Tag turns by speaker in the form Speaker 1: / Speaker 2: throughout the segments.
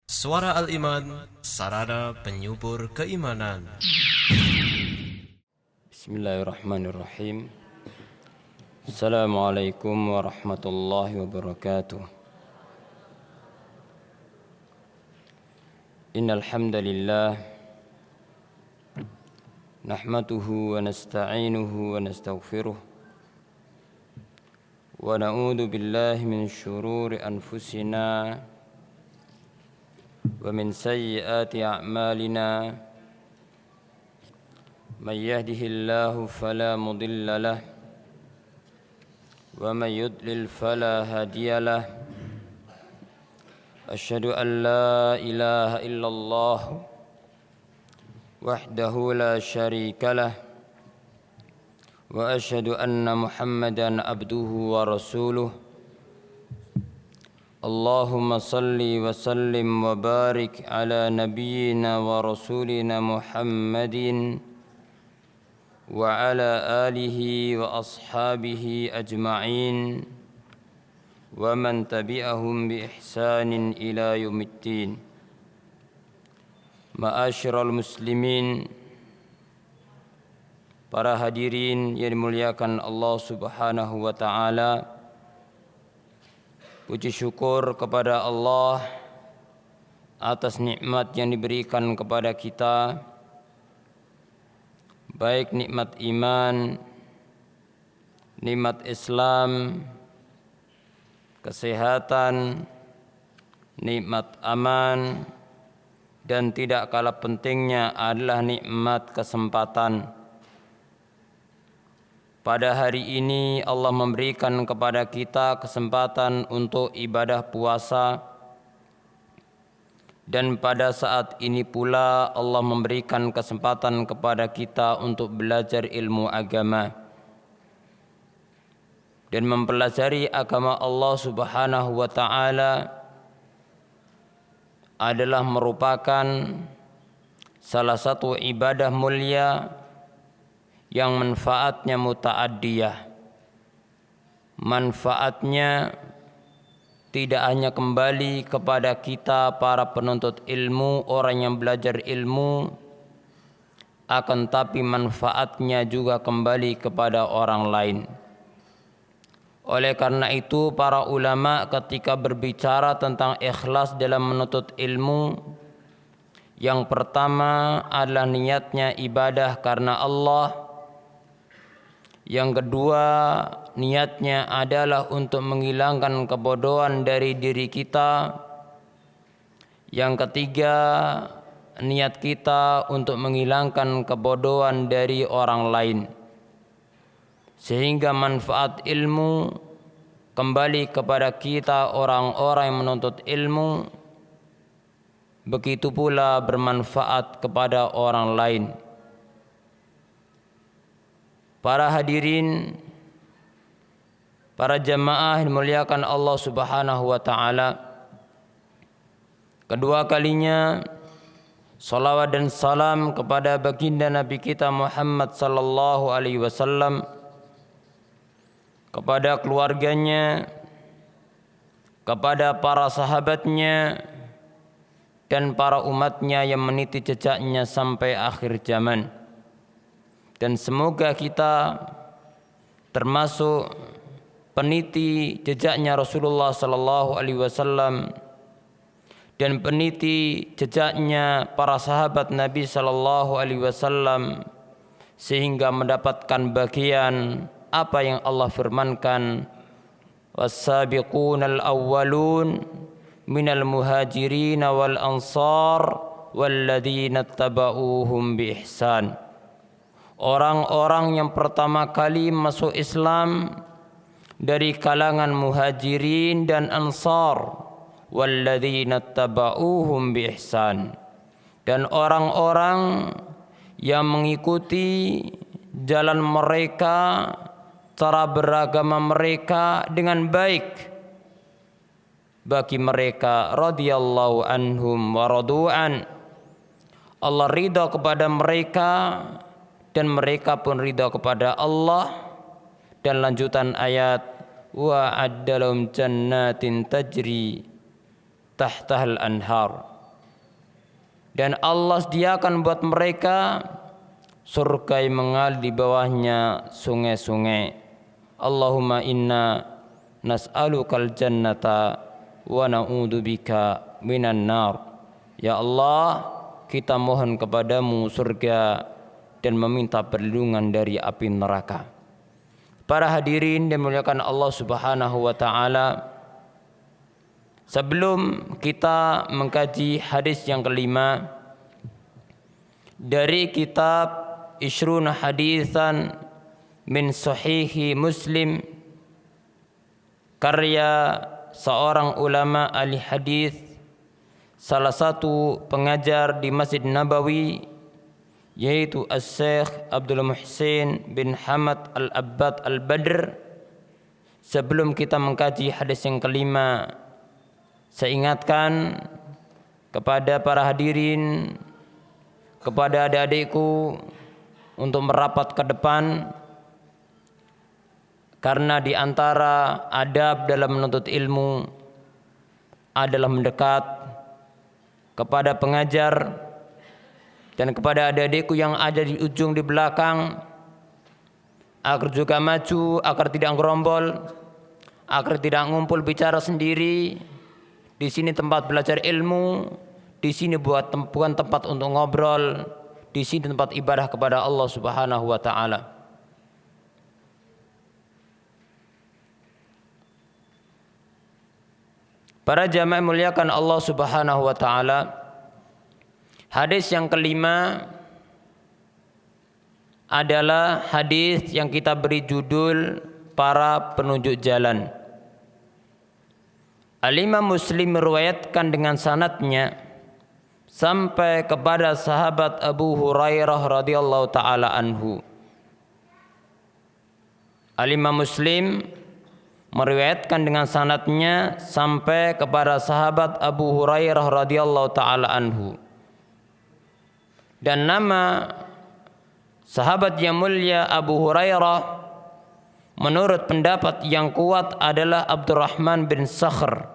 Speaker 1: Suara Al-Iman, sarana penyubur keimanan.
Speaker 2: Bismillahirrahmanirrahim. Assalamualaikum warahmatullahi wabarakatuh. Innal hamdalillah nahmaduhu wa nasta'inuhu wa nastaghfiruh wa na'udzu billahi min syururi anfusina wa min sayyiati a'malina. Man yahdihillahu fala mudilla lahu wa man yudlil fala hadiya lahu. Asyhadu an la ilaha illallah wahdahu la syarika lah wa asyhadu anna Muhammadan abduhu wa rasuluh. Allahumma salli wa sallim wa barik ala nabiyyina wa rasulina Muhammadin wa ala alihi wa ashabihi ajma'in wa man tabi'ahum bi ihsanin ila yaumiddin. Ma'asyiral muslimin, para hadirin yang dimuliakan Allah Subhanahu wa taala. Puji syukur kepada Allah atas nikmat yang diberikan kepada kita, baik nikmat iman, nikmat Islam, kesehatan, nikmat aman, dan tidak kalah pentingnya adalah nikmat kesempatan. Pada hari ini Allah memberikan kepada kita kesempatan untuk ibadah puasa, dan pada saat ini pula Allah memberikan kesempatan kepada kita untuk belajar ilmu agama dan mempelajari agama Allah Subhanahu wa taala adalah merupakan salah satu ibadah mulia yang manfaatnya muta'addiyah. Manfaatnya tidak hanya kembali kepada kita para penuntut ilmu, orang yang belajar ilmu, akan tapi manfaatnya juga kembali kepada orang lain. Oleh karena itu para ulama ketika berbicara tentang ikhlas dalam menuntut ilmu, yang pertama adalah niatnya ibadah karena Allah. Yang kedua, niatnya adalah untuk menghilangkan kebodohan dari diri kita. Yang ketiga, niat kita untuk menghilangkan kebodohan dari orang lain, sehingga manfaat ilmu kembali kepada kita orang-orang yang menuntut ilmu, begitu pula bermanfaat kepada orang lain. Para hadirin, para jamaah yang dimuliakan Allah Subhanahu wa taala, kedua kalinya salawat dan salam kepada baginda Nabi kita Muhammad sallallahu alaihi wasallam, kepada keluarganya, kepada para sahabatnya, dan para umatnya yang meniti jejaknya sampai akhir zaman. Dan semoga kita termasuk peniti jejaknya Rasulullah sallallahu alaihi wasallam dan peniti jejaknya para sahabat Nabi sallallahu alaihi wasallam, sehingga mendapatkan bagian apa yang Allah firmankan, was-sabiqunal awwalun minal muhajirin wal ansar walladzina tabauhum bi ihsan. Orang-orang yang pertama kali masuk Islam dari kalangan muhajirin dan ansar, walladzina tabauhum bi ihsan, dan orang-orang yang mengikuti jalan mereka, cara beragama mereka dengan baik. Bagi mereka radhiyallahu anhum wa radu'an, Allah ridha kepada mereka dan mereka pun ridha kepada Allah. Dan lanjutan ayat, wa addalum jannatin tajri tahtahal anhar, dan Allah sediakan buat mereka surga yang mengalir di bawahnya sungai-sungai. Allahumma inna nas'alukal jannata wa na'udzubika minan nar. Ya Allah, kita mohon kepadamu surga dan meminta perlindungan dari api neraka. Para hadirin yang dimuliakan Allah Subhanahu wa taala, sebelum kita mengkaji hadis yang kelima dari kitab Ishruna Hadisan min Sahihi Muslim karya seorang ulama ahli hadis, salah satu pengajar di Masjid Nabawi, yaitu As-Syekh Abdul Muhsin bin Hamad Al-Abbad Al-Badr. Sebelum kita mengkaji hadis yang kelima, saya ingatkan kepada para hadirin, kepada adik-adikku untuk merapat ke depan, karena di antara adab dalam menuntut ilmu adalah mendekat kepada pengajar dan kepada adik-adikku yang ada di ujung di belakang, agar juga maju, agar tidak gerombol, agar tidak ngumpul bicara sendiri. Di sini tempat belajar ilmu, di sini bukan tempat untuk ngobrol, di sini tempat ibadah kepada Allah Subhanahu wa taala. Para jamaah muliakan Allah Subhanahu wa taala, hadis yang kelima adalah hadis yang kita beri judul para penunjuk jalan. Al-Imam Muslim meriwayatkan dengan sanadnya sampai kepada sahabat Abu Hurairah radhiyallahu taala anhu. Al-Imam Muslim meriwayatkan dengan sanadnya sampai kepada sahabat Abu Hurairah radhiyallahu taala anhu. Dan nama sahabat yang mulia Abu Hurairah menurut pendapat yang kuat adalah Abdurrahman bin Sakhr.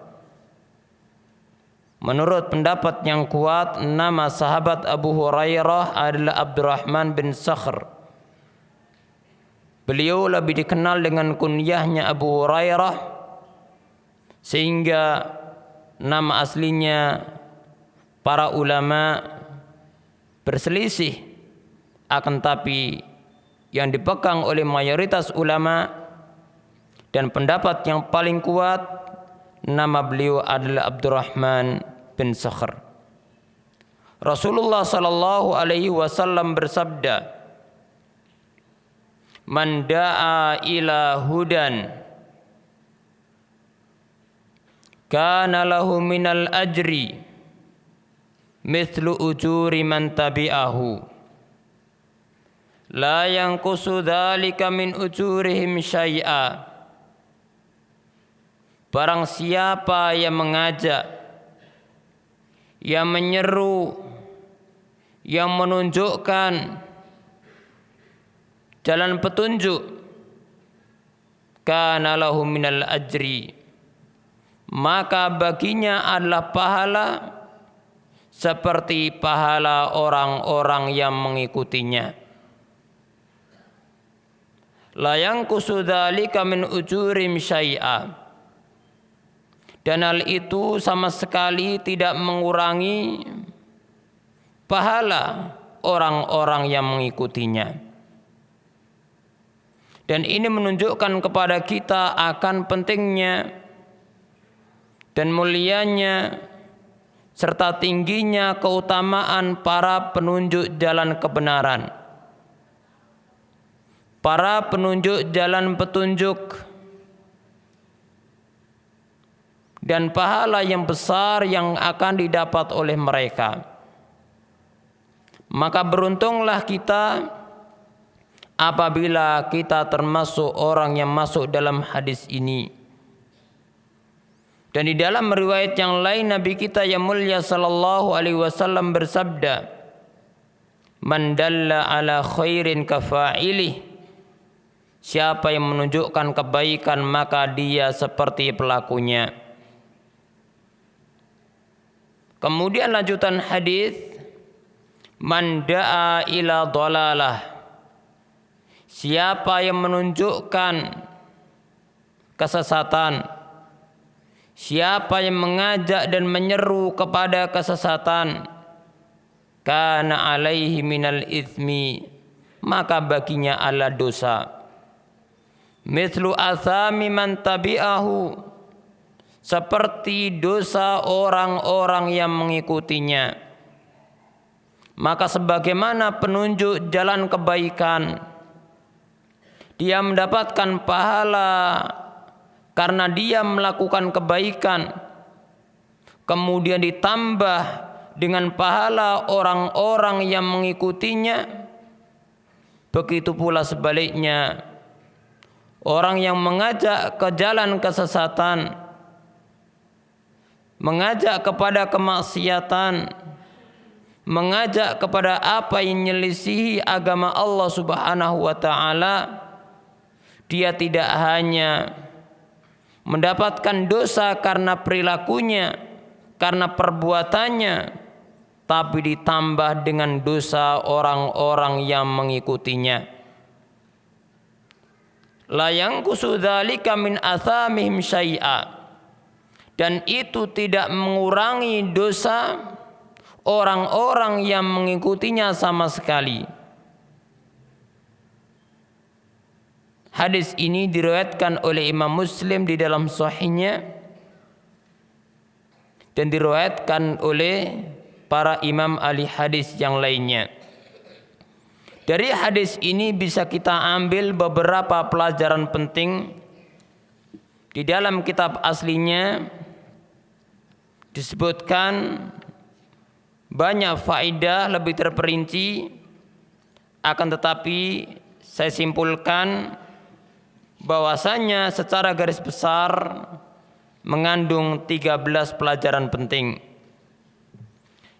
Speaker 2: Menurut pendapat yang kuat, nama sahabat Abu Hurairah adalah Abdurrahman bin Sakhr. Beliau lebih dikenal dengan kunyahnya Abu Hurairah, sehingga nama aslinya para ulama berselisih, akan tapi yang dipegang oleh mayoritas ulama dan pendapat yang paling kuat, nama beliau adalah Abdurrahman bin Sakhr. Rasulullah sallallahu alaihi wasallam bersabda, "Man da'a ila hudan kana lahu minal ajri mithlu ujuri man tabi'ahu la yanqusu dzalika min ujurihim syai'a." Barang siapa yang mengajak, yang menyeru, yang menunjukkan jalan petunjuk, kana lahu minal ajri, maka baginya adalah pahala seperti pahala orang-orang yang mengikutinya. La yanqusu dzalika min ujurim syai'a, dan hal itu sama sekali tidak mengurangi pahala orang-orang yang mengikutinya. Dan ini menunjukkan kepada kita akan pentingnya dan mulianya serta tingginya keutamaan para penunjuk jalan kebenaran, para penunjuk jalan petunjuk, dan pahala yang besar yang akan didapat oleh mereka. Maka beruntunglah kita apabila kita termasuk orang yang masuk dalam hadis ini. Dan di dalam riwayat yang lain, Nabi kita yang mulia sallallahu alaihi wasallam bersabda, "Man dalla ala khairin kafa'ilih." Siapa yang menunjukkan kebaikan maka dia seperti pelakunya. Kemudian lanjutan hadis, man da'a ila dhalalah, siapa yang menunjukkan kesesatan, siapa yang mengajak dan menyeru kepada kesesatan, kana alaihi minal itsmi, maka baginya adalah dosa, mithlu athami man tabi'ahu, seperti dosa orang-orang yang mengikutinya. Maka sebagaimana penunjuk jalan kebaikan, dia mendapatkan pahala karena dia melakukan kebaikan, kemudian ditambah dengan pahala orang-orang yang mengikutinya. Begitu pula sebaliknya, orang yang mengajak ke jalan kesesatan, mengajak kepada kemaksiatan, mengajak kepada apa yang menyelisihi agama Allah Subhanahu wa taala, dia tidak hanya mendapatkan dosa karena perilakunya, karena perbuatannya, tapi ditambah dengan dosa orang-orang yang mengikutinya. La yanqusu dzalika min athamihim syai'a, dan itu tidak mengurangi dosa orang-orang yang mengikutinya sama sekali. Hadis ini diriwayatkan oleh Imam Muslim di dalam sahihnya dan diriwayatkan oleh para imam ahli hadis yang lainnya. Dari hadis ini bisa kita ambil beberapa pelajaran penting. Di dalam kitab aslinya disebutkan banyak faedah lebih terperinci, akan tetapi saya simpulkan bahwasanya secara garis besar mengandung 13 pelajaran penting.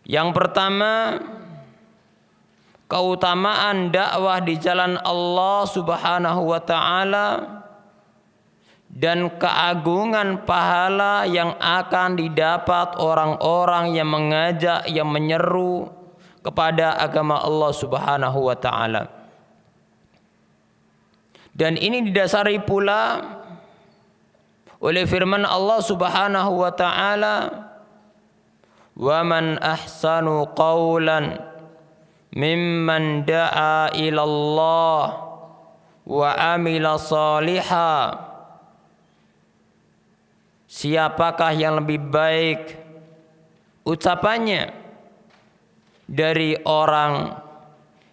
Speaker 2: Yang pertama, keutamaan dakwah di jalan Allah Subhanahu wa taala dan keagungan pahala yang akan didapat orang-orang yang mengajak, yang menyeru kepada agama Allah Subhanahu wa taala. Dan ini didasari pula oleh firman Allah Subhanahu wa taala, "Wa man ahsanu qawlan mimman da'a ila Allah wa amila salihah." Siapakah yang lebih baik ucapannya dari orang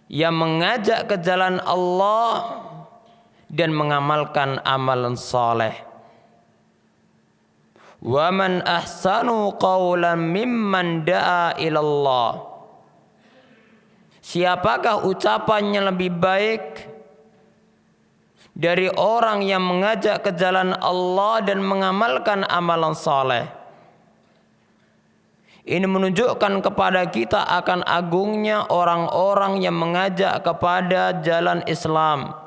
Speaker 2: yang mengajak ke jalan Allah dan mengamalkan amalan saleh. Wa man ahsanu qawlan mimman da'a ila Allah. Siapakah ucapannya lebih baik dari orang yang mengajak ke jalan Allah dan mengamalkan amalan saleh. Ini menunjukkan kepada kita akan agungnya orang-orang yang mengajak kepada jalan Islam.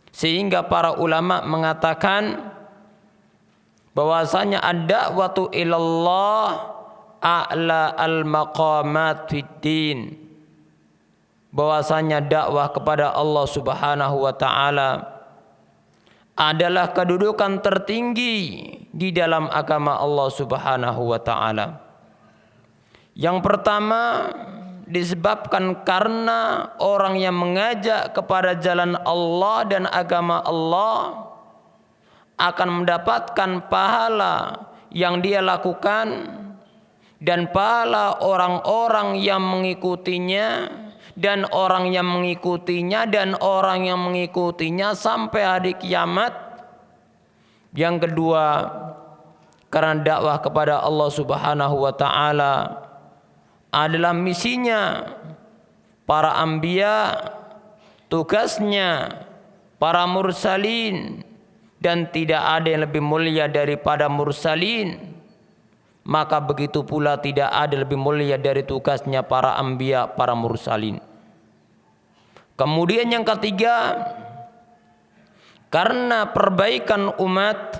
Speaker 2: Sehingga para ulama mengatakan bahwasanya ad-da'watu ilallah a'la al-maqamat fid din. Bahwasanya dakwah kepada Allah Subhanahu wa taala adalah kedudukan tertinggi di dalam agama Allah Subhanahu wa taala. Yang pertama disebabkan karena orang yang mengajak kepada jalan Allah dan agama Allah akan mendapatkan pahala yang dia lakukan dan pahala orang-orang yang mengikutinya dan orang yang mengikutinya dan orang yang mengikutinya sampai hari kiamat. Yang kedua, karena dakwah kepada Allah Subhanahu wa taala adalah misinya para anbiya, tugasnya para mursalin, dan tidak ada yang lebih mulia daripada mursalin. Maka begitu pula tidak ada lebih mulia dari tugasnya para anbiya, para mursalin. Kemudian yang ketiga, karena perbaikan umat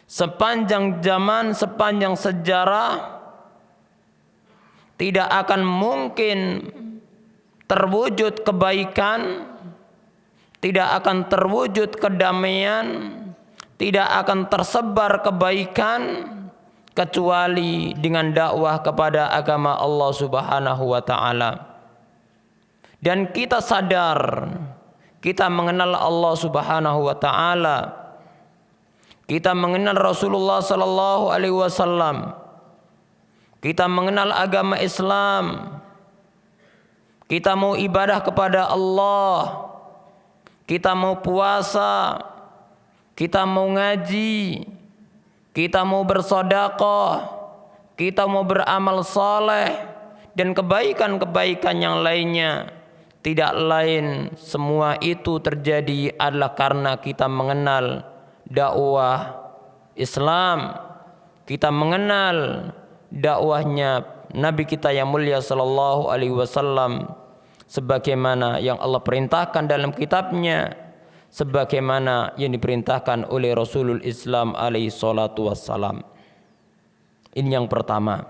Speaker 2: sepanjang zaman, sepanjang sejarah tidak akan mungkin terwujud kebaikan, tidak akan terwujud kedamaian, tidak akan tersebar kebaikan kecuali dengan dakwah kepada agama Allah Subhanahu wa taala. Dan kita sadar, kita mengenal Allah Subhanahu wa taala, kita mengenal Rasulullah sallallahu alaihi wasallam, kita mengenal agama Islam, kita mau ibadah kepada Allah, kita mau puasa, kita mau ngaji, kita mau bersedekah, kita mau beramal saleh dan kebaikan-kebaikan yang lainnya. Tidak lain semua itu terjadi adalah karena kita mengenal dakwah Islam, kita mengenal dakwahnya Nabi kita yang mulia sallallahu alaihi wasallam sebagaimana yang Allah perintahkan dalam kitabnya, sebagaimana yang diperintahkan oleh Rasulul Islam alaihi salatu wassalam. Ini yang pertama.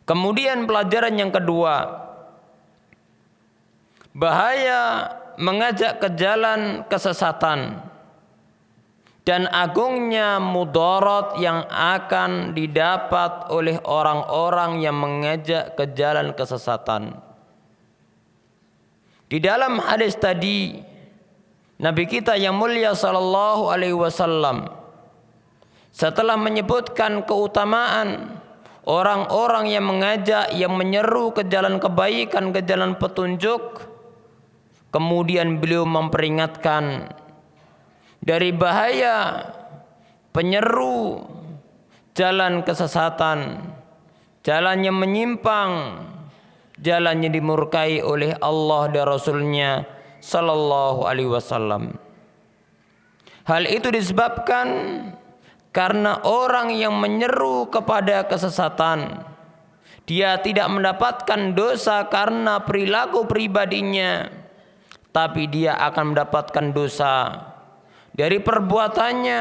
Speaker 2: Kemudian pelajaran yang kedua, bahaya mengajak ke jalan kesesatan dan agungnya mudarat yang akan didapat oleh orang-orang yang mengajak ke jalan kesesatan. Di dalam hadis tadi, Nabi kita yang mulia sallallahu alaihi wasallam setelah menyebutkan keutamaan orang-orang yang mengajak, yang menyeru ke jalan kebaikan, ke jalan petunjuk, kemudian beliau memperingatkan dari bahaya penyeru jalan kesesatan, jalan yang menyimpang, jalan yang dimurkai oleh Allah dan Rasulnya sallallahu alaihi wasallam. Hal itu disebabkan karena orang yang menyeru kepada kesesatan, dia tidak mendapatkan dosa karena perilaku pribadinya, tapi dia akan mendapatkan dosa dari perbuatannya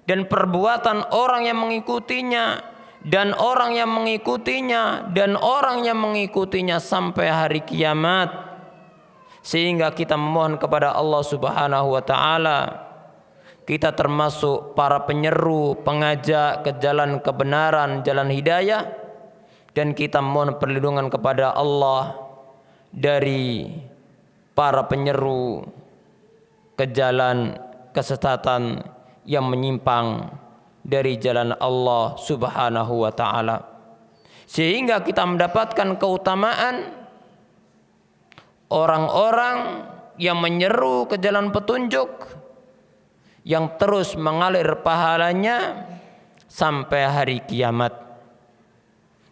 Speaker 2: dan perbuatan orang yang mengikutinya dan orang yang mengikutinya dan orang yang mengikutinya sampai hari kiamat. Sehingga kita memohon kepada Allah Subhanahu wa taala, kita termasuk para penyeru, pengajak ke jalan kebenaran, jalan hidayah, dan kita mohon perlindungan kepada Allah dari para penyeru ke jalan kesesatan yang menyimpang dari jalan Allah Subhanahu wa taala. Sehingga kita mendapatkan keutamaan orang-orang yang menyeru ke jalan petunjuk, yang terus mengalir pahalanya sampai hari kiamat.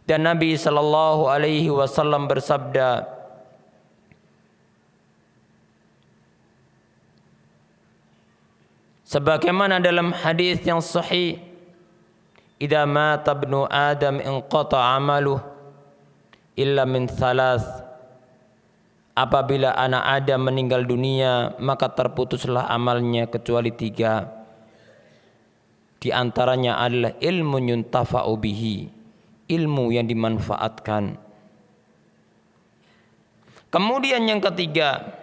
Speaker 2: Dan Nabi sallallahu alaihi wasallam bersabda, sebagaimana dalam hadis yang sahih, idza mata ibnu adam inqata amaluh illa min thalath, apabila anak Adam meninggal dunia maka terputuslah amalnya kecuali 3. Di antaranya adalah ilmu yuntafa'u bihi, ilmu yang dimanfaatkan. Kemudian yang ketiga,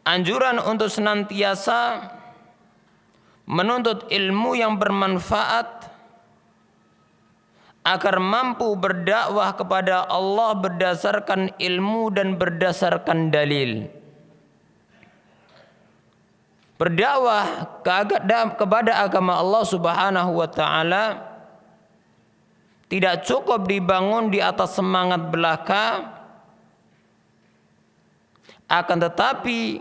Speaker 2: anjuran untuk senantiasa menuntut ilmu yang bermanfaat agar mampu berdakwah kepada Allah berdasarkan ilmu dan berdasarkan dalil. Berdakwah kepada agama Allah Subhanahu wa taala tidak cukup dibangun di atas semangat belaka, akan tetapi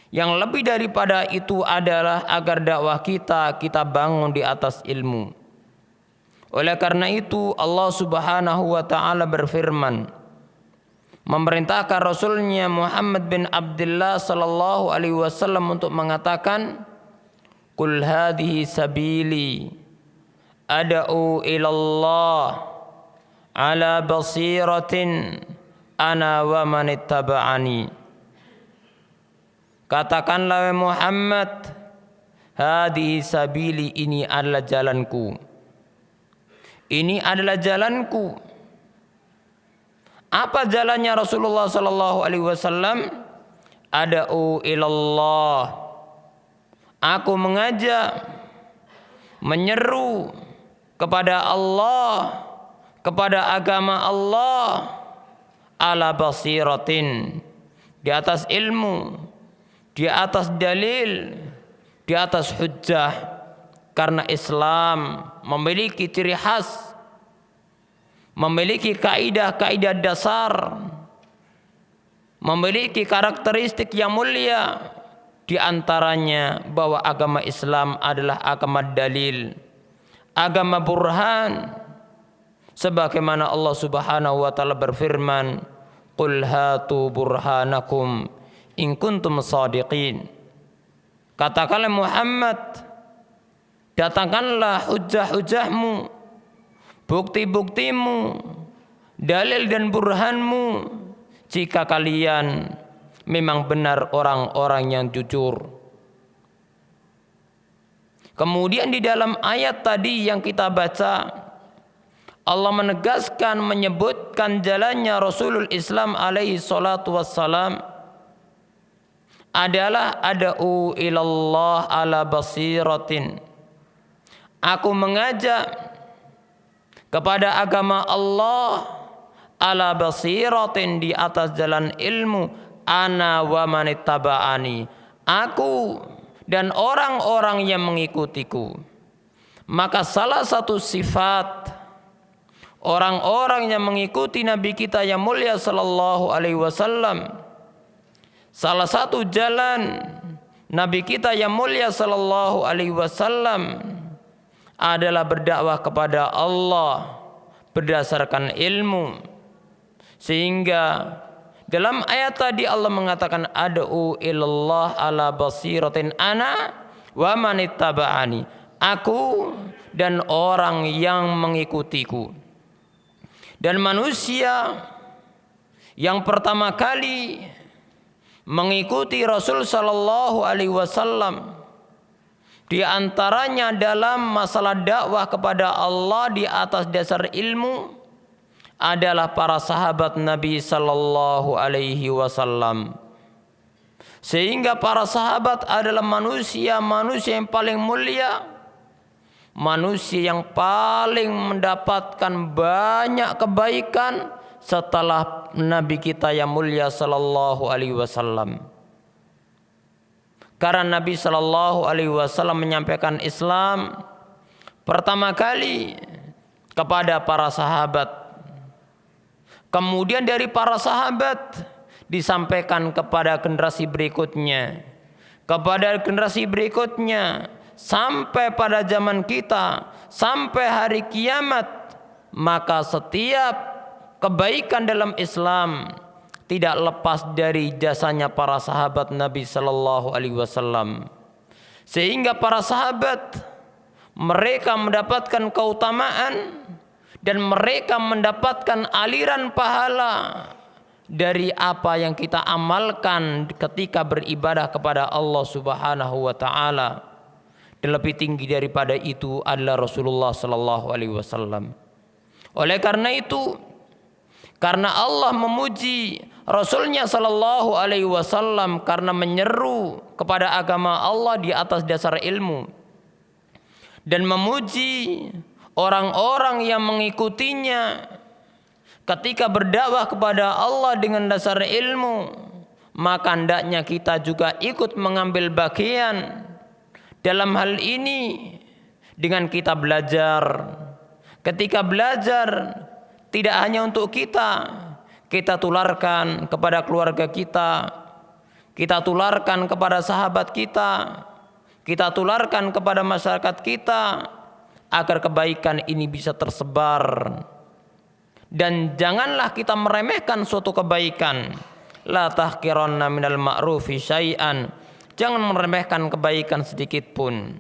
Speaker 2: yang lebih daripada itu adalah agar dakwah kita bangun di atas ilmu. Oleh karena itu Allah Subhanahu wa taala berfirman, memerintahkan Rasulnya Muhammad bin Abdullah sallallahu alaihi wasallam untuk mengatakan, "Qul hadhihi sabili ad'u ilallah ala basiratin ana wa man ittaba'ani." Katakanlah Muhammad, hadhihi sabili, ini adalah jalanku. Ini adalah jalanku. Apa jalannya Rasulullah sallallahu alaihi wasallam? Ad'u ilallah. Aku mengajak, menyeru kepada Allah, kepada agama Allah, ala basiratin, di atas ilmu, di atas dalil, di atas hujjah. Karena Islam memiliki ciri khas, memiliki kaidah-kaidah dasar, memiliki karakteristik yang mulia. Di antaranya bahwa agama Islam adalah agama dalil, agama burhan. Sebagaimana Allah Subhanahu wa taala berfirman, "Qul hatu burhanakum in kuntum shadiqin." Katakanlah Muhammad, datangkanlah hujah-hujahmu, bukti-buktimu, dalil dan burhanmu, jika kalian memang benar orang-orang yang jujur. Kemudian di dalam ayat tadi yang kita baca, Allah menegaskan, menyebutkan jalannya Rasulul Islam alaihi salatu wassalam adalah ad'u ilallah ala basiratin. Aku mengajak kepada agama Allah ala basiratin, di atas jalan ilmu, ana wa manittaba'ani, aku dan orang-orang yang mengikutiku. Maka salah satu sifat orang-orang yang mengikuti Nabi kita yang mulia sallallahu alaihi wasallam, salah satu jalan Nabi kita yang mulia sallallahu alaihi wasallam adalah berdakwah kepada Allah berdasarkan ilmu. Sehingga dalam ayat tadi Allah mengatakan ad'u ilallah ala basiratin ana wa manittaba'ani, aku dan orang yang mengikutiku. Dan manusia yang pertama kali mengikuti Rasul sallallahu alaihi wasallam, di antaranya dalam masalah dakwah kepada Allah di atas dasar ilmu, adalah para sahabat Nabi sallallahu alaihi wasallam. Sehingga para sahabat adalah manusia yang paling mulia, manusia yang paling mendapatkan banyak kebaikan setelah Nabi kita yang mulia sallallahu alaihi wasallam. Karena Nabi sallallahu alaihi wasallam menyampaikan Islam pertama kali kepada para sahabat. Kemudian dari para sahabat disampaikan kepada generasi berikutnya, kepada generasi berikutnya, sampai pada zaman kita, sampai hari kiamat. Maka setiap kebaikan dalam Islam tidak lepas dari jasanya para sahabat Nabi sallallahu alaihi wasallam. Sehingga para sahabat, mereka mendapatkan keutamaan dan mereka mendapatkan aliran pahala dari apa yang kita amalkan ketika beribadah kepada Allah Subhanahu wa taala. Dan lebih tinggi daripada itu adalah Rasulullah sallallahu alaihi wasallam. Oleh karena itu, karena Allah memuji Rasulnya sallallahu alaihi wasallam karena menyeru kepada agama Allah di atas dasar ilmu, dan memuji orang-orang yang mengikutinya ketika berdakwah kepada Allah dengan dasar ilmu, maka hendaknya kita juga ikut mengambil bagian dalam hal ini dengan kita belajar. Ketika belajar, tidak hanya untuk kita tularkan kepada keluarga kita tularkan kepada sahabat kita tularkan kepada masyarakat kita, agar kebaikan ini bisa tersebar. Dan janganlah kita meremehkan suatu kebaikan. La tahqiranna minal ma'rufi syai'an. Jangan meremehkan kebaikan sedikit pun.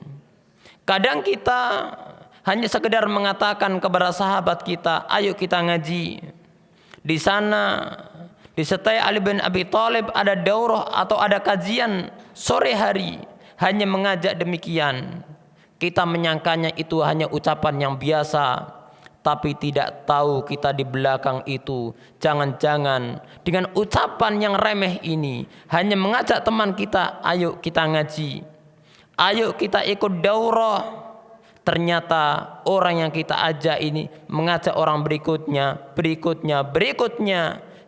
Speaker 2: Kadang kita hanya sekedar mengatakan kepada sahabat kita, ayo kita ngaji. Di sana, di setai Ali bin Abi Thalib ada daurah atau ada kajian sore hari, hanya mengajak demikian. Kita menyangkanya itu hanya ucapan yang biasa, tapi tidak tahu kita di belakang itu jangan-jangan dengan ucapan yang remeh ini hanya mengajak teman kita, ayo kita ngaji, ayo kita ikut daurah. Ternyata orang yang kita ajak ini mengajak orang berikutnya,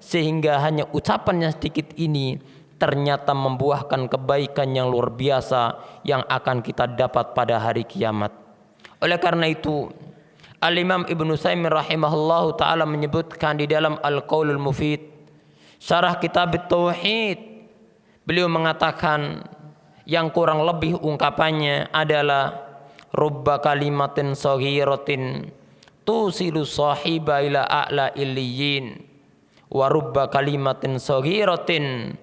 Speaker 2: sehingga hanya ucapan yang sedikit ini ternyata membuahkan kebaikan yang luar biasa yang akan kita dapat pada hari kiamat. Oleh karena itu, Al-Imam Ibnu Utsaimin rahimahullahu ta'ala menyebutkan di dalam Al-Qaulul Mufid, syarah kitab Tauhid, beliau mengatakan yang kurang lebih ungkapannya adalah rubba kalimatin saghiratin tusilu sahiba ila a'la illiyin wa rubba kalimatin saghiratin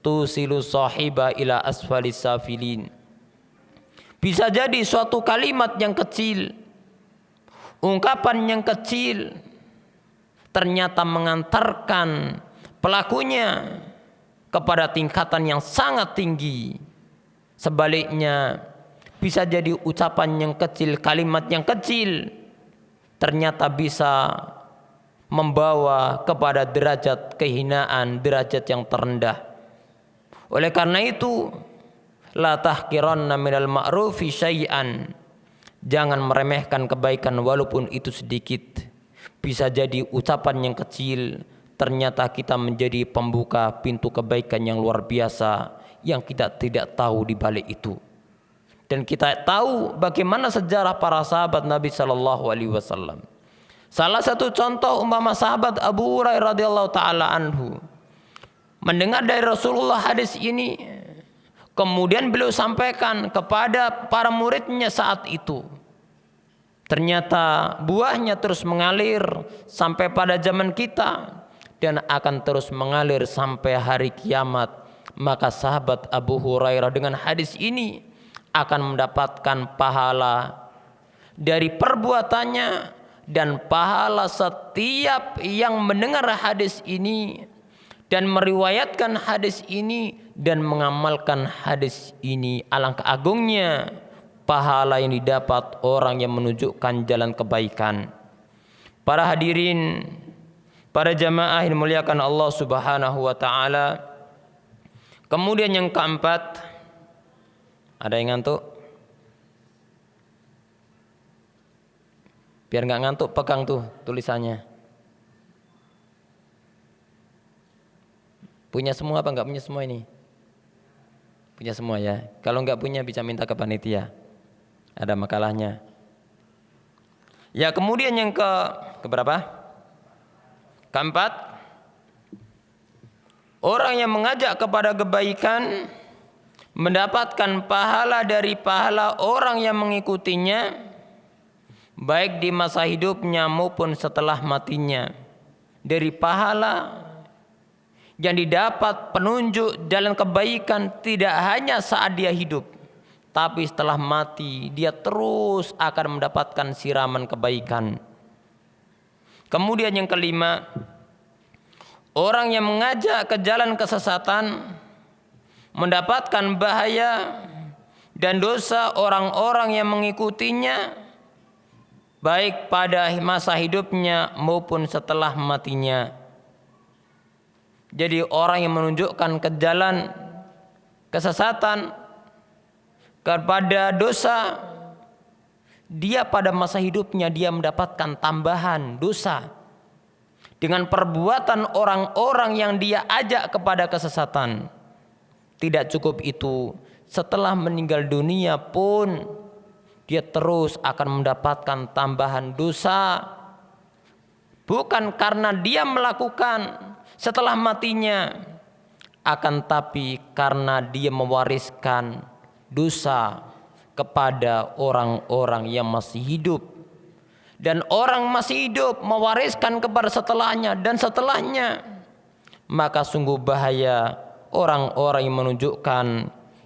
Speaker 2: tusilu sahiba ila asfalis safilin. Bisa jadi suatu kalimat yang kecil, ungkapan yang kecil ternyata mengantarkan pelakunya kepada tingkatan yang sangat tinggi. Sebaliknya, bisa jadi ucapan yang kecil, kalimat yang kecil ternyata bisa membawa kepada derajat kehinaan, derajat yang terendah. Oleh karena itu, la tahqiranna minal ma'rufi syai'an. Jangan meremehkan kebaikan walaupun itu sedikit. Bisa jadi ucapan yang kecil ternyata kita menjadi pembuka pintu kebaikan yang luar biasa yang kita tidak tahu di balik itu. Dan kita tahu bagaimana sejarah para sahabat Nabi sallallahu alaihi wasallam. Salah satu contoh umpama sahabat Abu Hurairah radhiyallahu taala anhu mendengar dari Rasulullah hadis ini, kemudian beliau sampaikan kepada para muridnya saat itu. Ternyata buahnya terus mengalir sampai pada zaman kita dan akan terus mengalir sampai hari kiamat. Maka sahabat Abu Hurairah dengan hadis ini akan mendapatkan pahala dari perbuatannya dan pahala setiap yang mendengar hadis ini dan meriwayatkan hadis ini dan mengamalkan hadis ini. Alangkah agungnya pahala yang didapat orang yang menunjukkan jalan kebaikan. Para hadirin, para jamaah yang dimuliakan Allah Subhanahu wa taala. Kemudian yang keempat, ada yang ngantuk? Biar nggak ngantuk, pegang tuh tulisannya. Punya semua apa nggak punya semua ini? Punya semua ya. Kalau nggak punya bisa minta ke panitia. Ada makalahnya. Ya, kemudian yang ke berapa? Keempat, orang yang mengajak kepada kebaikan mendapatkan pahala dari pahala orang yang mengikutinya, baik di masa hidupnya maupun setelah matinya. Dari pahala yang didapat penunjuk jalan kebaikan tidak hanya saat dia hidup, tapi setelah mati dia terus akan mendapatkan siraman kebaikan. Kemudian yang kelima, orang yang mengajak ke jalan kesesatan mendapatkan bahaya dan dosa orang-orang yang mengikutinya, baik pada masa hidupnya maupun setelah matinya. Jadi orang yang menunjukkan ke jalan kesesatan, kepada dosa, dia pada masa hidupnya dia mendapatkan tambahan dosa dengan perbuatan orang-orang yang dia ajak kepada kesesatan. Tidak cukup itu, setelah meninggal dunia pun dia terus akan mendapatkan tambahan dosa, bukan karena dia melakukan setelah matinya, akan tapi karena dia mewariskan dosa kepada orang-orang yang masih hidup. Dan orang masih hidup mewariskan kepada setelahnya dan setelahnya, maka sungguh bahaya orang-orang yang menunjukkan,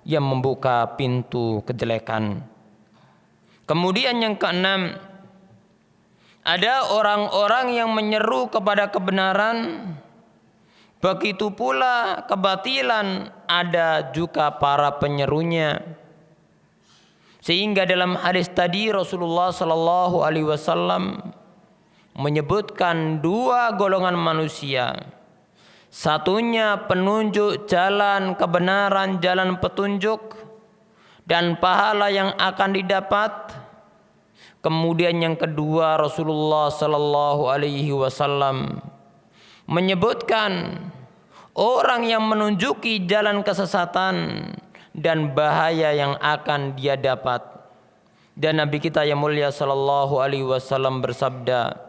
Speaker 2: yang membuka pintu kejelekan. Kemudian yang keenam, ada orang-orang yang menyeru kepada kebenaran, begitu pula kebatilan ada juga para penyerunya. Sehingga dalam hadis tadi Rasulullah sallallahu alaihi wasallam menyebutkan dua golongan manusia. Satunya penunjuk jalan kebenaran, jalan petunjuk dan pahala yang akan didapat. Kemudian yang kedua, Rasulullah sallallahu alaihi wasallam menyebutkan orang yang menunjuki jalan kesesatan dan bahaya yang akan dia dapat. Dan Nabi kita yang mulia sallallahu alaihi wasallam bersabda,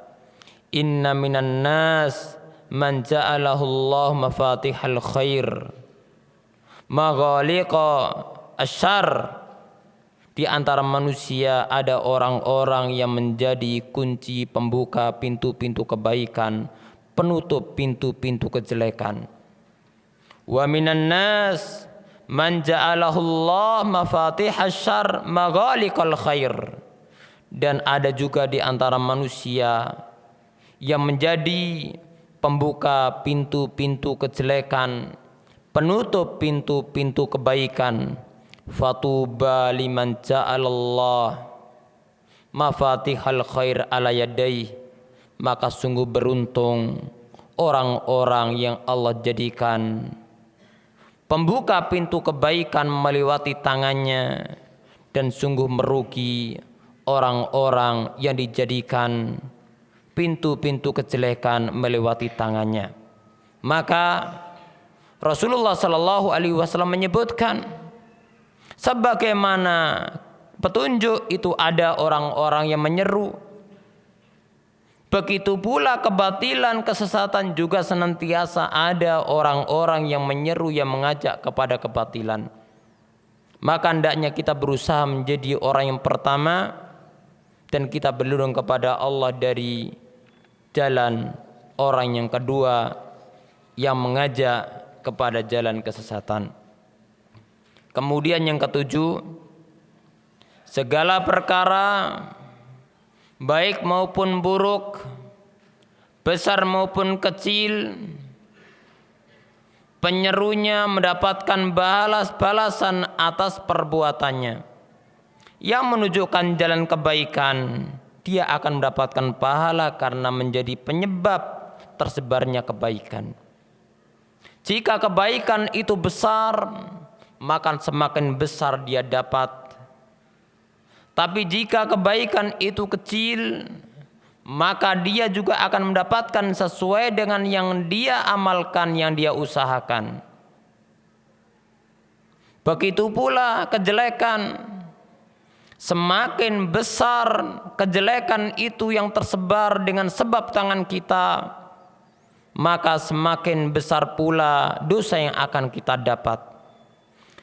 Speaker 2: "Inna minan nas man ja'alahu Allah mafatihal khair maghaliqa asyarr." Di antara manusia ada orang-orang yang menjadi kunci pembuka pintu-pintu kebaikan, penutup pintu-pintu kejelekan. Wa minan nas man ja'alahu Allah mafatihal syarr maghaliqal khair. Dan ada juga di antara manusia yang menjadi pembuka pintu-pintu kejelekan, penutup pintu-pintu kebaikan. Fatuba liman ja'alallah mafatihal khair ala yadayhi. Maka sungguh beruntung orang-orang yang Allah jadikan pembuka pintu kebaikan melewati tangannya, dan sungguh merugi orang-orang yang dijadikan pintu-pintu kejelekan melewati tangannya. Maka Rasulullah sallallahu alaihi wasallam menyebutkan, sebagaimana petunjuk itu ada orang-orang yang menyeru, begitu pula kebatilan, kesesatan juga senantiasa ada orang-orang yang menyeru, yang mengajak kepada kebatilan. Maka hendaknya kita berusaha menjadi orang yang pertama, dan kita berlindung kepada Allah dari jalan orang yang kedua yang mengajak kepada jalan kesesatan. Kemudian yang ketujuh, segala perkara baik maupun buruk, besar maupun kecil, penyerunya mendapatkan balasan atas perbuatannya. Yang menunjukkan jalan kebaikan, dia akan mendapatkan pahala karena menjadi penyebab tersebarnya kebaikan. Jika kebaikan itu besar, maka semakin besar dia dapat. Tapi jika kebaikan itu kecil, maka dia juga akan mendapatkan sesuai dengan yang dia amalkan, yang dia usahakan. Begitu pula kejelekan. Semakin besar kejelekan itu yang tersebar dengan sebab tangan kita, maka semakin besar pula dosa yang akan kita dapat.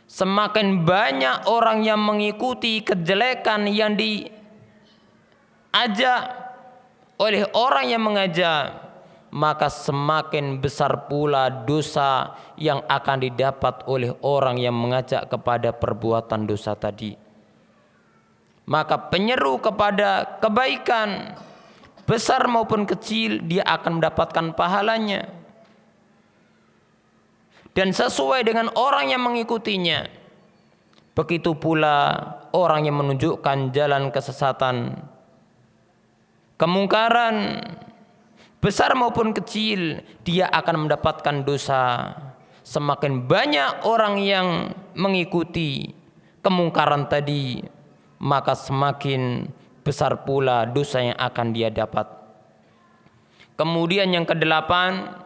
Speaker 2: Semakin banyak orang yang mengikuti kejelekan yang diajak oleh orang yang mengajak, maka semakin besar pula dosa yang akan didapat oleh orang yang mengajak kepada perbuatan dosa tadi. Maka penyeru kepada kebaikan, besar maupun kecil, dia akan mendapatkan pahalanya. Dan sesuai dengan orang yang mengikutinya. Begitu pula orang yang menunjukkan jalan kesesatan, kemungkaran, besar maupun kecil, dia akan mendapatkan dosa. Semakin banyak orang yang mengikuti kemungkaran tadi, maka semakin besar pula dosa yang akan dia dapat. Kemudian yang kedelapan,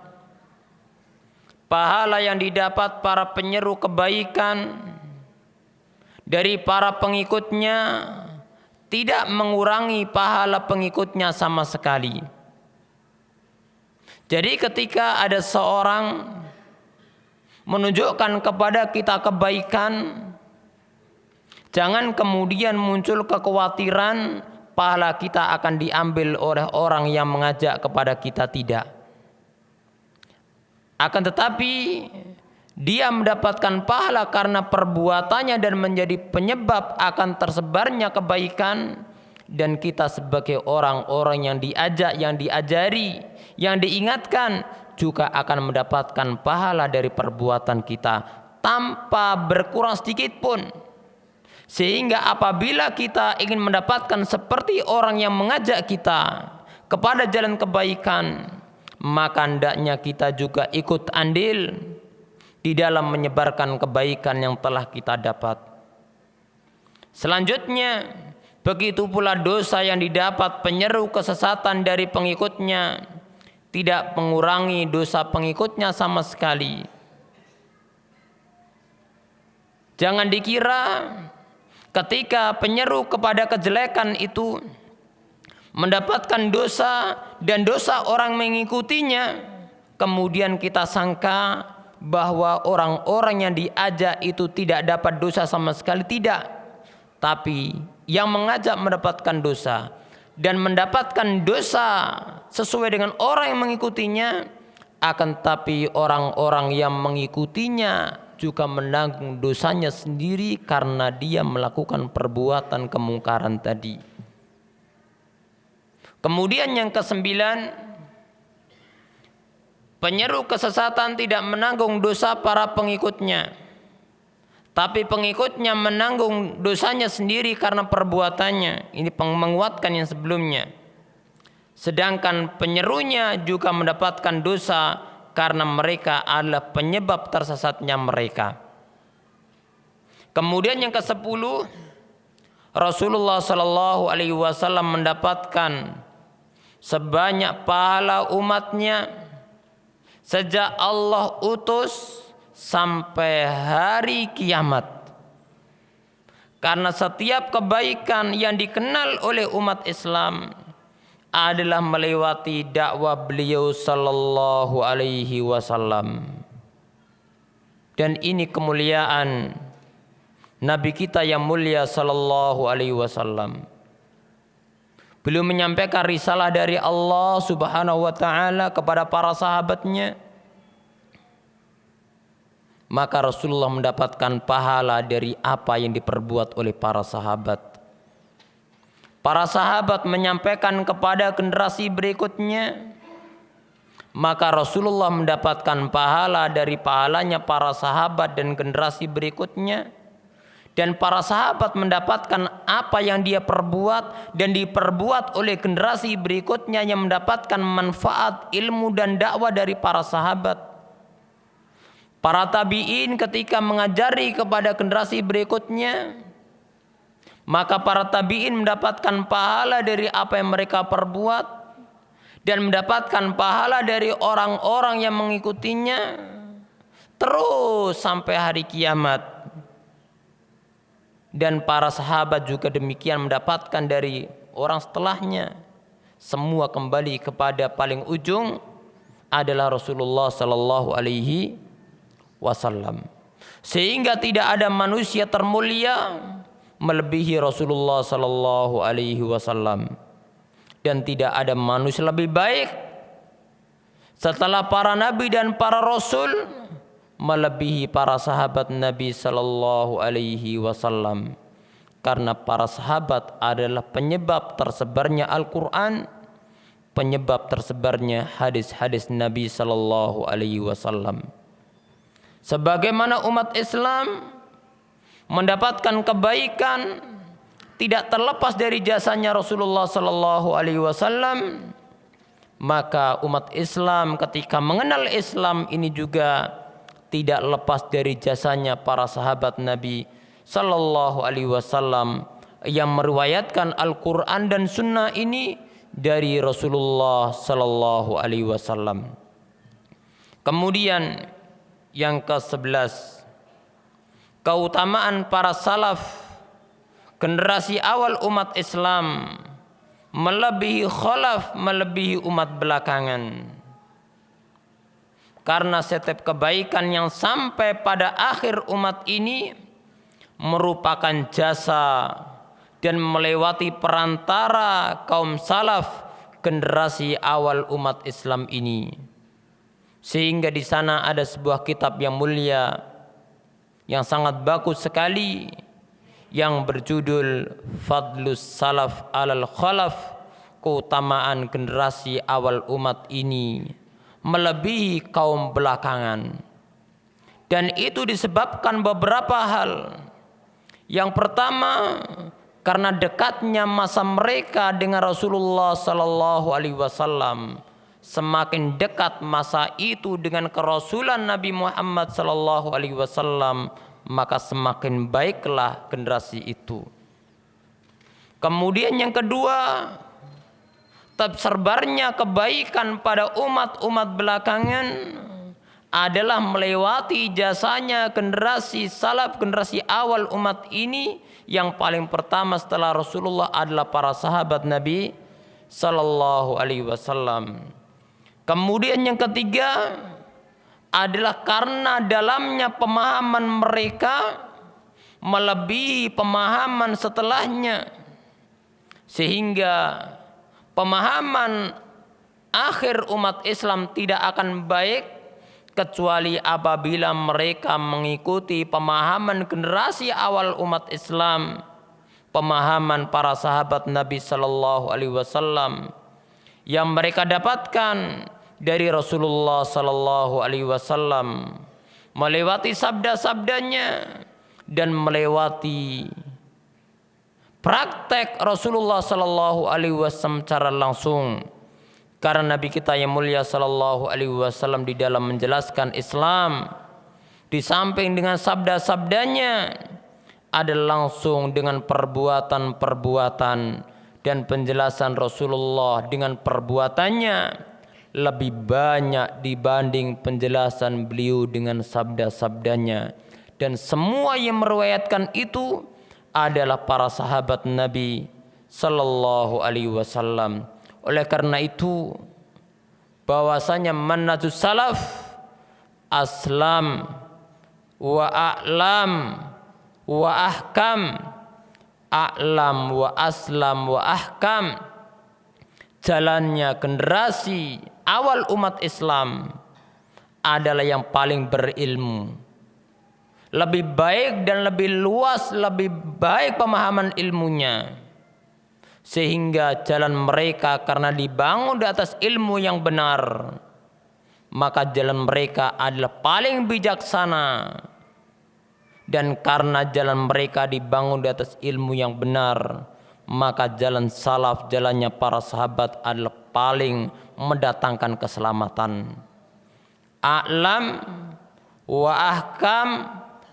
Speaker 2: pahala yang didapat para penyeru kebaikan dari para pengikutnya tidak mengurangi pahala pengikutnya sama sekali. Jadi ketika ada seorang menunjukkan kepada kita kebaikan, jangan kemudian muncul kekhawatiran pahala kita akan diambil oleh orang yang mengajak kepada kita, tidak. Akan tetapi dia mendapatkan pahala karena perbuatannya dan menjadi penyebab akan tersebarnya kebaikan. Dan kita sebagai orang-orang yang diajak, yang diajari, yang diingatkan, juga akan mendapatkan pahala dari perbuatan kita tanpa berkurang sedikit pun. Sehingga apabila kita ingin mendapatkan seperti orang yang mengajak kita kepada jalan kebaikan, maka hendaknya kita juga ikut andil di dalam menyebarkan kebaikan yang telah kita dapat. Selanjutnya, begitu pula dosa yang didapat penyeru kesesatan dari pengikutnya tidak mengurangi dosa pengikutnya sama sekali. Jangan dikira ketika penyeru kepada kejelekan itu mendapatkan dosa dan dosa orang mengikutinya, kemudian kita sangka bahwa orang-orang yang diajak itu tidak dapat dosa sama sekali. Tidak, tapi yang mengajak mendapatkan dosa dan mendapatkan dosa sesuai dengan orang yang mengikutinya, akan tapi orang-orang yang mengikutinya juga menanggung dosanya sendiri karena dia melakukan perbuatan kemungkaran tadi. Kemudian yang kesembilan, penyeru kesesatan tidak menanggung dosa para pengikutnya, tapi pengikutnya menanggung dosanya sendiri karena perbuatannya. Ini menguatkan yang sebelumnya. Sedangkan penyerunya juga mendapatkan dosa karena mereka adalah penyebab tersesatnya mereka. Kemudian yang ke-10, Rasulullah sallallahu alaihi wasallam mendapatkan sebanyak pahala umatnya sejak Allah utus sampai hari kiamat. Karena setiap kebaikan yang dikenal oleh umat Islam adalah melewati dakwah beliau sallallahu alaihi wasallam. Dan ini kemuliaan Nabi kita yang mulia sallallahu alaihi wasallam. Beliau menyampaikan risalah dari Allah Subhanahu wa taala kepada para sahabatnya. Maka Rasulullah mendapatkan pahala dari apa yang diperbuat oleh para sahabat. Para sahabat menyampaikan kepada generasi berikutnya, maka Rasulullah mendapatkan pahala dari pahalanya para sahabat dan generasi berikutnya. Dan para sahabat mendapatkan apa yang dia perbuat dan diperbuat oleh generasi berikutnya yang mendapatkan manfaat ilmu dan dakwah dari para sahabat. Para tabi'in ketika mengajari kepada generasi berikutnya, maka para tabi'in mendapatkan pahala dari apa yang mereka perbuat dan mendapatkan pahala dari orang-orang yang mengikutinya terus sampai hari kiamat. Dan para sahabat juga demikian mendapatkan dari orang setelahnya. Semua kembali kepada paling ujung adalah Rasulullah sallallahu alaihi wasallam. Sehingga tidak ada manusia termulia melebihi Rasulullah sallallahu alaihi wasallam, dan tidak ada manusia lebih baik setelah para nabi dan para rasul melebihi para sahabat Nabi sallallahu alaihi wasallam, karena para sahabat adalah penyebab tersebarnya Al-Qur'an, penyebab tersebarnya hadis-hadis Nabi sallallahu alaihi wasallam. Sebagaimana umat Islam mendapatkan kebaikan tidak terlepas dari jasanya Rasulullah sallallahu alaihi wasallam, maka umat Islam ketika mengenal Islam ini juga tidak lepas dari jasanya para sahabat Nabi sallallahu alaihi wasallam yang meriwayatkan Al-Qur'an dan sunnah ini dari Rasulullah sallallahu alaihi wasallam. Kemudian yang ke-11, keutamaan para salaf generasi awal umat Islam melebihi khalaf, melebihi umat belakangan. Karena setiap kebaikan yang sampai pada akhir umat ini merupakan jasa dan melewati perantara kaum salaf generasi awal umat Islam ini. Sehingga di sana ada sebuah kitab yang mulia yang sangat bagus sekali yang berjudul Fadlus Salaf alal Khalaf, keutamaan generasi awal umat ini melebihi kaum belakangan. Dan itu disebabkan beberapa hal. Yang pertama, karena dekatnya masa mereka dengan Rasulullah sallallahu alaihi wasallam. Semakin dekat masa itu dengan kerasulan Nabi Muhammad sallallahu alaihi wasallam, maka semakin baiklah generasi itu. Kemudian yang kedua, tersebarnya kebaikan pada umat-umat belakangan adalah melewati jasanya generasi salaf, generasi awal umat ini. Yang paling pertama setelah Rasulullah adalah para sahabat Nabi sallallahu alaihi wasallam. Kemudian yang ketiga adalah karena dalamnya pemahaman mereka melebihi pemahaman setelahnya, sehingga pemahaman akhir umat Islam tidak akan baik kecuali apabila mereka mengikuti pemahaman generasi awal umat Islam, pemahaman para sahabat Nabi sallallahu alaihi wasallam yang mereka dapatkan dari Rasulullah sallallahu alaihi wasallam, melewati sabda-sabdanya dan melewati praktek Rasulullah sallallahu alaihi wasallam secara langsung. Karena Nabi kita yang mulia sallallahu alaihi wasallam di dalam menjelaskan Islam, di samping dengan sabda-sabdanya, ada langsung dengan perbuatan-perbuatan dan penjelasan Rasulullah dengan perbuatannya lebih banyak dibanding penjelasan beliau dengan sabda-sabdanya. Dan semua yang meriwayatkan itu adalah para sahabat Nabi sallallahu alaihi wasallam. Oleh karena itu, bahwasanya manhajus salaf aslam wa a'lam wa ahkam, a'lam wa aslam wa ahkam, jalannya generasi awal umat Islam adalah yang paling berilmu, lebih baik dan lebih luas, lebih baik pemahaman ilmunya. Sehingga jalan mereka karena dibangun di atas ilmu yang benar, maka jalan mereka adalah paling bijaksana. Dan karena jalan mereka dibangun di atas ilmu yang benar, maka jalan salaf, jalannya para sahabat adalah paling mendatangkan keselamatan. A'lam wa ahkam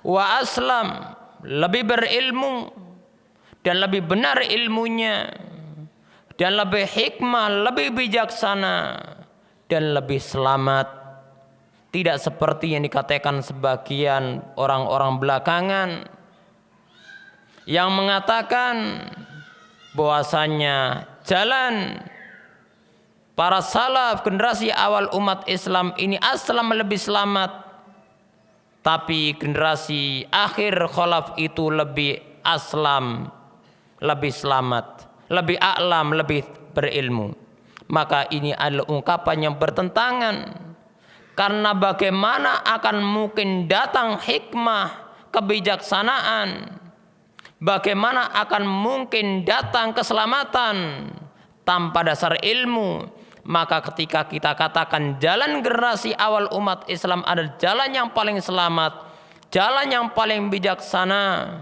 Speaker 2: wa aslam, lebih berilmu dan lebih benar ilmunya, dan lebih hikmah, lebih bijaksana, dan lebih selamat. Tidak seperti yang dikatakan sebagian orang-orang belakangan yang mengatakan bahwasanya jalan para salaf generasi awal umat Islam ini aslam lebih selamat, tapi generasi akhir khalaf itu lebih aslam, lebih selamat, lebih a'lam, lebih berilmu. Maka ini adalah ungkapan yang bertentangan. Karena bagaimana akan mungkin datang hikmah, kebijaksanaan, bagaimana akan mungkin datang keselamatan tanpa dasar ilmu? Maka ketika kita katakan jalan generasi awal umat Islam adalah jalan yang paling selamat, jalan yang paling bijaksana,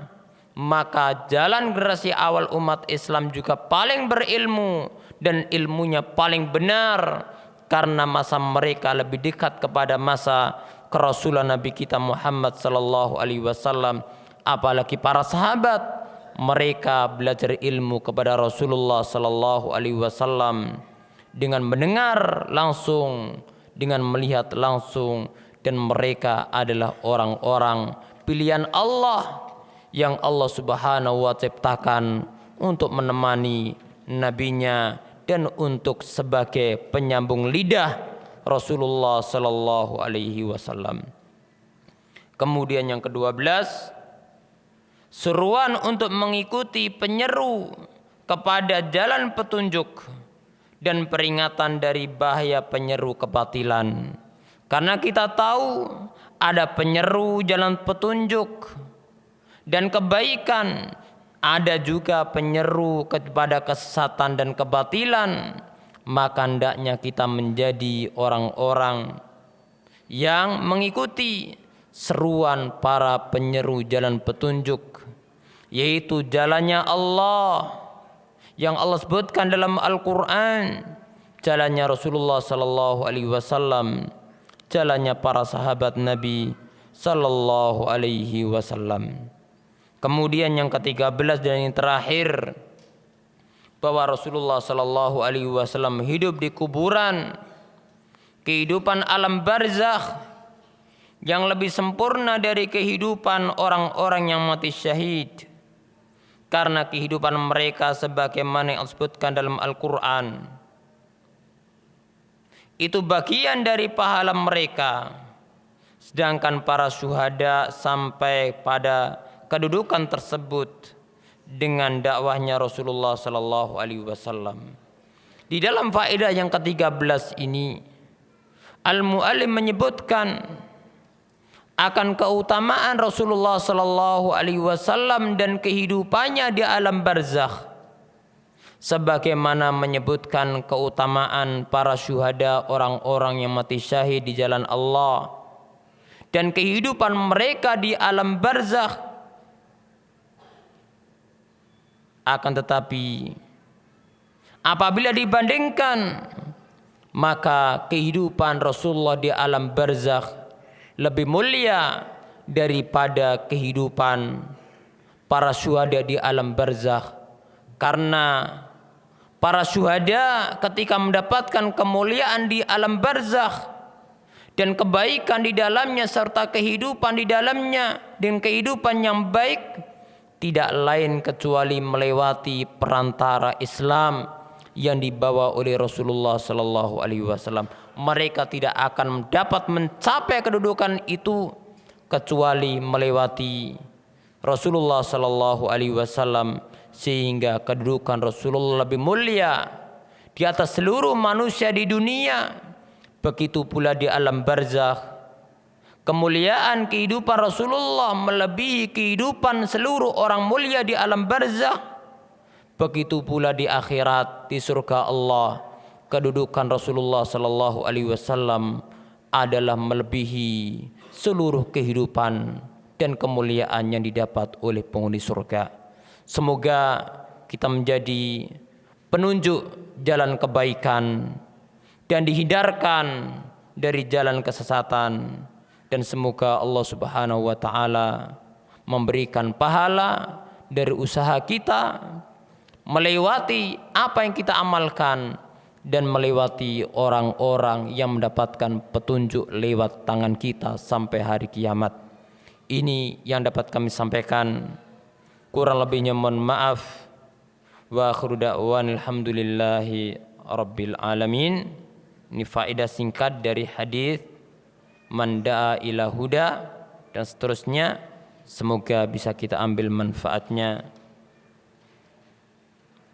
Speaker 2: maka jalan generasi awal umat Islam juga paling berilmu dan ilmunya paling benar, karena masa mereka lebih dekat kepada masa kerasulan Nabi kita Muhammad sallallahu alaihi wasallam. Apalagi para sahabat, mereka belajar ilmu kepada Rasulullah sallallahu alaihi wasallam dengan mendengar langsung, dengan melihat langsung, dan mereka adalah orang-orang pilihan Allah yang Allah Subhanahu wa Ta'ala ciptakan untuk menemani nabinya dan untuk sebagai penyambung lidah Rasulullah sallallahu alaihi wasallam. Kemudian yang ke-12, seruan untuk mengikuti penyeru kepada jalan petunjuk dan peringatan dari bahaya penyeru kebatilan. Karena kita tahu ada penyeru jalan petunjuk dan kebaikan, ada juga penyeru kepada kesesatan dan kebatilan. Maka hendaknya kita menjadi orang-orang yang mengikuti seruan para penyeru jalan petunjuk yaitu jalannya Allah yang Allah sebutkan dalam Al-Quran, jalannya Rasulullah sallallahu alaihi wasallam, jalannya para sahabat Nabi sallallahu alaihi wasallam. Kemudian yang ke-13 dan yang terakhir, bahwa Rasulullah sallallahu alaihi wasallam hidup di kuburan, kehidupan alam barzakh yang lebih sempurna dari kehidupan orang-orang yang mati syahid. Karena kehidupan mereka sebagaimana yang disebutkan dalam Al-Quran, itu bagian dari pahala mereka. Sedangkan para syuhada sampai pada kedudukan tersebut dengan dakwahnya Rasulullah sallallahu alaihi wasallam. Di dalam faedah yang ke-13 ini, Al-Mu'allim menyebutkan akan keutamaan Rasulullah sallallahu alaihi wasallam dan kehidupannya di alam barzakh, sebagaimana menyebutkan keutamaan para syuhada, orang-orang yang mati syahid di jalan Allah, dan kehidupan mereka di alam barzakh. Akan tetapi apabila dibandingkan, maka kehidupan Rasulullah di alam barzakh lebih mulia daripada kehidupan para syuhada di alam barzakh. Karena para syuhada ketika mendapatkan kemuliaan di alam barzakh dan kebaikan di dalamnya serta kehidupan di dalamnya dan kehidupan yang baik, tidak lain kecuali melewati perantara Islam yang dibawa oleh Rasulullah sallallahu alaihi wasallam. Mereka tidak akan dapat mencapai kedudukan itu kecuali melewati Rasulullah sallallahu alaihi wasallam, sehingga kedudukan Rasulullah lebih mulia di atas seluruh manusia di dunia. Begitu pula di alam barzakh, kemuliaan kehidupan Rasulullah melebihi kehidupan seluruh orang mulia di alam barzakh. Begitu pula di akhirat, di surga Allah, kedudukan Rasulullah sallallahu alaihi wasallam adalah melebihi seluruh kehidupan dan kemuliaan yang didapat oleh penghuni surga. Semoga kita menjadi penunjuk jalan kebaikan dan dihindarkan dari jalan kesesatan, dan semoga Allah Subhanahu wa taala memberikan pahala dari usaha kita melewati apa yang kita amalkan dan melewati orang-orang yang mendapatkan petunjuk lewat tangan kita sampai hari kiamat. Ini yang dapat kami sampaikan. Kurang lebihnya mohon maaf. Wa akhiru da'wan alhamdulillahi rabbil alamin. Ini faedah singkat dari hadis man da'a ila huda dan seterusnya. Semoga bisa kita ambil manfaatnya.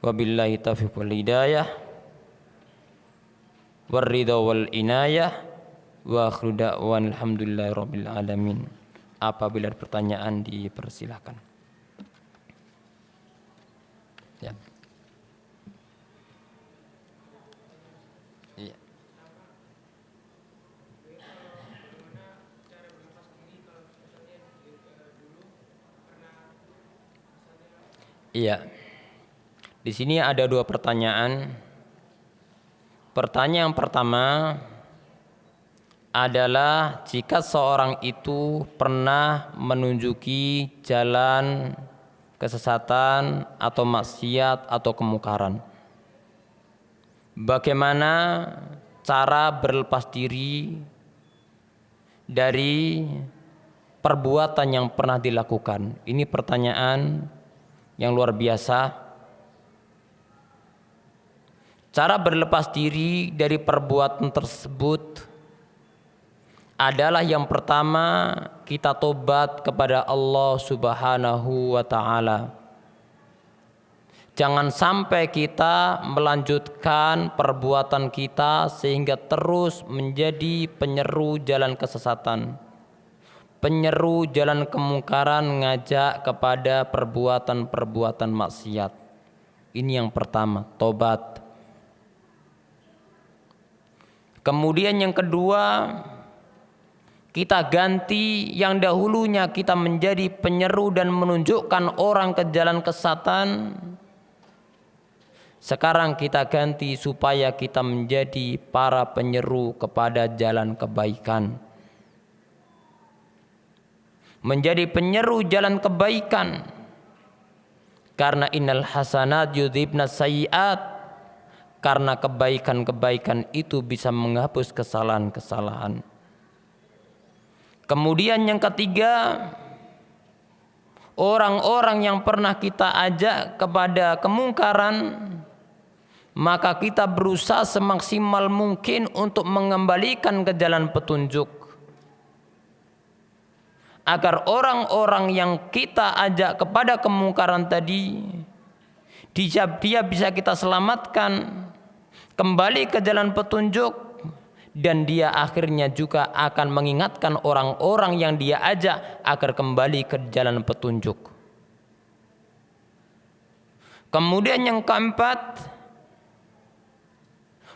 Speaker 2: Wabillahi taufiq wal hidayah warridha wal inayah wa akhiru da'wan alhamdulillahi rabbil alamin. Apabila ada pertanyaan dipersilakan. Ya. Iya. Iya. Di sini ada dua pertanyaan. Pertanyaan pertama adalah jika seorang itu pernah menunjuki jalan kesesatan atau maksiat atau kemungkaran, bagaimana cara berlepas diri dari perbuatan yang pernah dilakukan? Ini pertanyaan yang luar biasa. Cara berlepas diri dari perbuatan tersebut adalah yang pertama, kita tobat kepada Allah Subhanahu wa taala. Jangan sampai kita melanjutkan perbuatan kita sehingga terus menjadi penyeru jalan kesesatan, penyeru jalan kemungkaran, ngajak kepada perbuatan-perbuatan maksiat. Ini yang pertama, tobat. Kemudian yang kedua, Kita ganti yang dahulunya kita menjadi penyeru dan menunjukkan orang ke jalan kesesatan. Sekarang kita ganti supaya kita menjadi para penyeru kepada jalan kebaikan. Menjadi penyeru jalan kebaikan. Karena innal hasanat yudhibna sayyiat. Karena kebaikan-kebaikan itu bisa menghapus kesalahan-kesalahan. Kemudian yang ketiga, orang-orang yang pernah kita ajak kepada kemungkaran, maka kita berusaha semaksimal mungkin untuk mengembalikan ke jalan petunjuk. Agar orang-orang yang kita ajak kepada kemungkaran tadi, dia bisa kita selamatkan kembali ke jalan petunjuk. Dan dia akhirnya juga akan mengingatkan orang-orang yang dia ajak agar kembali ke jalan petunjuk. Kemudian yang keempat,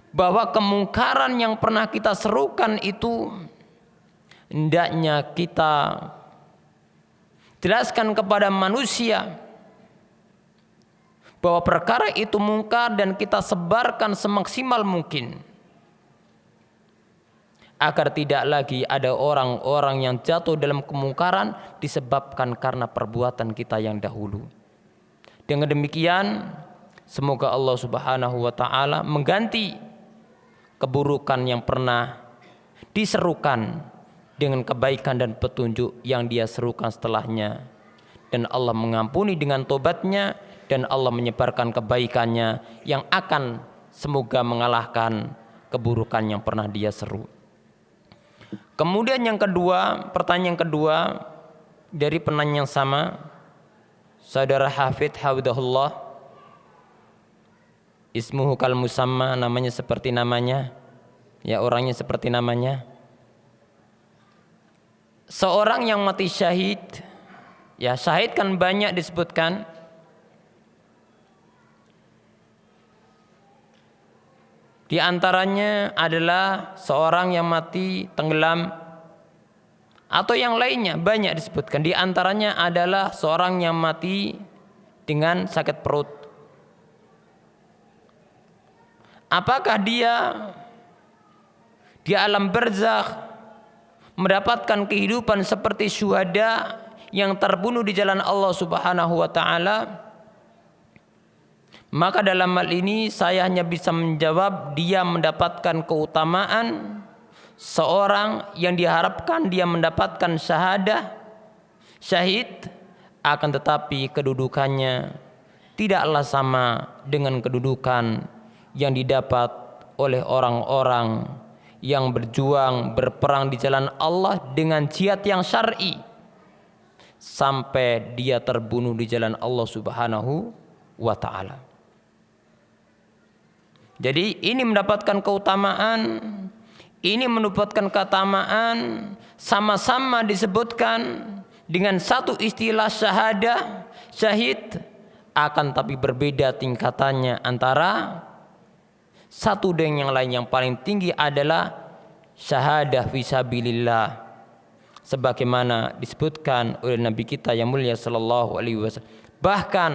Speaker 2: bahwa kemungkaran yang pernah kita serukan itu hendaknya kita jelaskan kepada manusia bahwa perkara itu mungkar dan kita sebarkan semaksimal mungkin. Agar tidak lagi ada orang-orang yang jatuh dalam kemungkaran disebabkan karena perbuatan kita yang dahulu. Dengan demikian, semoga Allah Subhanahu wa taala mengganti keburukan yang pernah diserukan dengan kebaikan dan petunjuk yang dia serukan setelahnya. Dan Allah mengampuni dengan tobatnya dan Allah menyebarkan kebaikannya yang akan semoga mengalahkan keburukan yang pernah dia seru. Kemudian yang kedua, pertanyaan kedua dari penanya yang sama, saudara Hafidh hafidhahullah, ismuhu kal musamma, namanya seperti namanya, ya orangnya seperti namanya. Seorang yang mati syahid, ya syahid kan banyak disebutkan. Di antaranya adalah seorang yang mati tenggelam atau yang lainnya banyak disebutkan. Di antaranya adalah seorang yang mati dengan sakit perut. Apakah dia di alam barzakh mendapatkan kehidupan seperti syuhada yang terbunuh di jalan Allah Subhanahu wa taala? Maka dalam hal ini saya hanya bisa menjawab dia mendapatkan keutamaan seorang yang diharapkan dia mendapatkan syahadah, syahid, akan tetapi kedudukannya tidaklah sama dengan kedudukan yang didapat oleh orang-orang yang berjuang berperang di jalan Allah dengan jihad yang syar'i sampai dia terbunuh di jalan Allah Subhanahu wa taala. Jadi ini mendapatkan keutamaan, ini mendapatkan keutamaan, sama-sama disebutkan dengan satu istilah syahadah, syahid, akan tapi berbeda tingkatannya antara satu dengan yang lain. Yang paling tinggi adalah syahadah fisabilillah, sebagaimana disebutkan oleh Nabi kita yang mulia sallallahu alaihi wasallam. Bahkan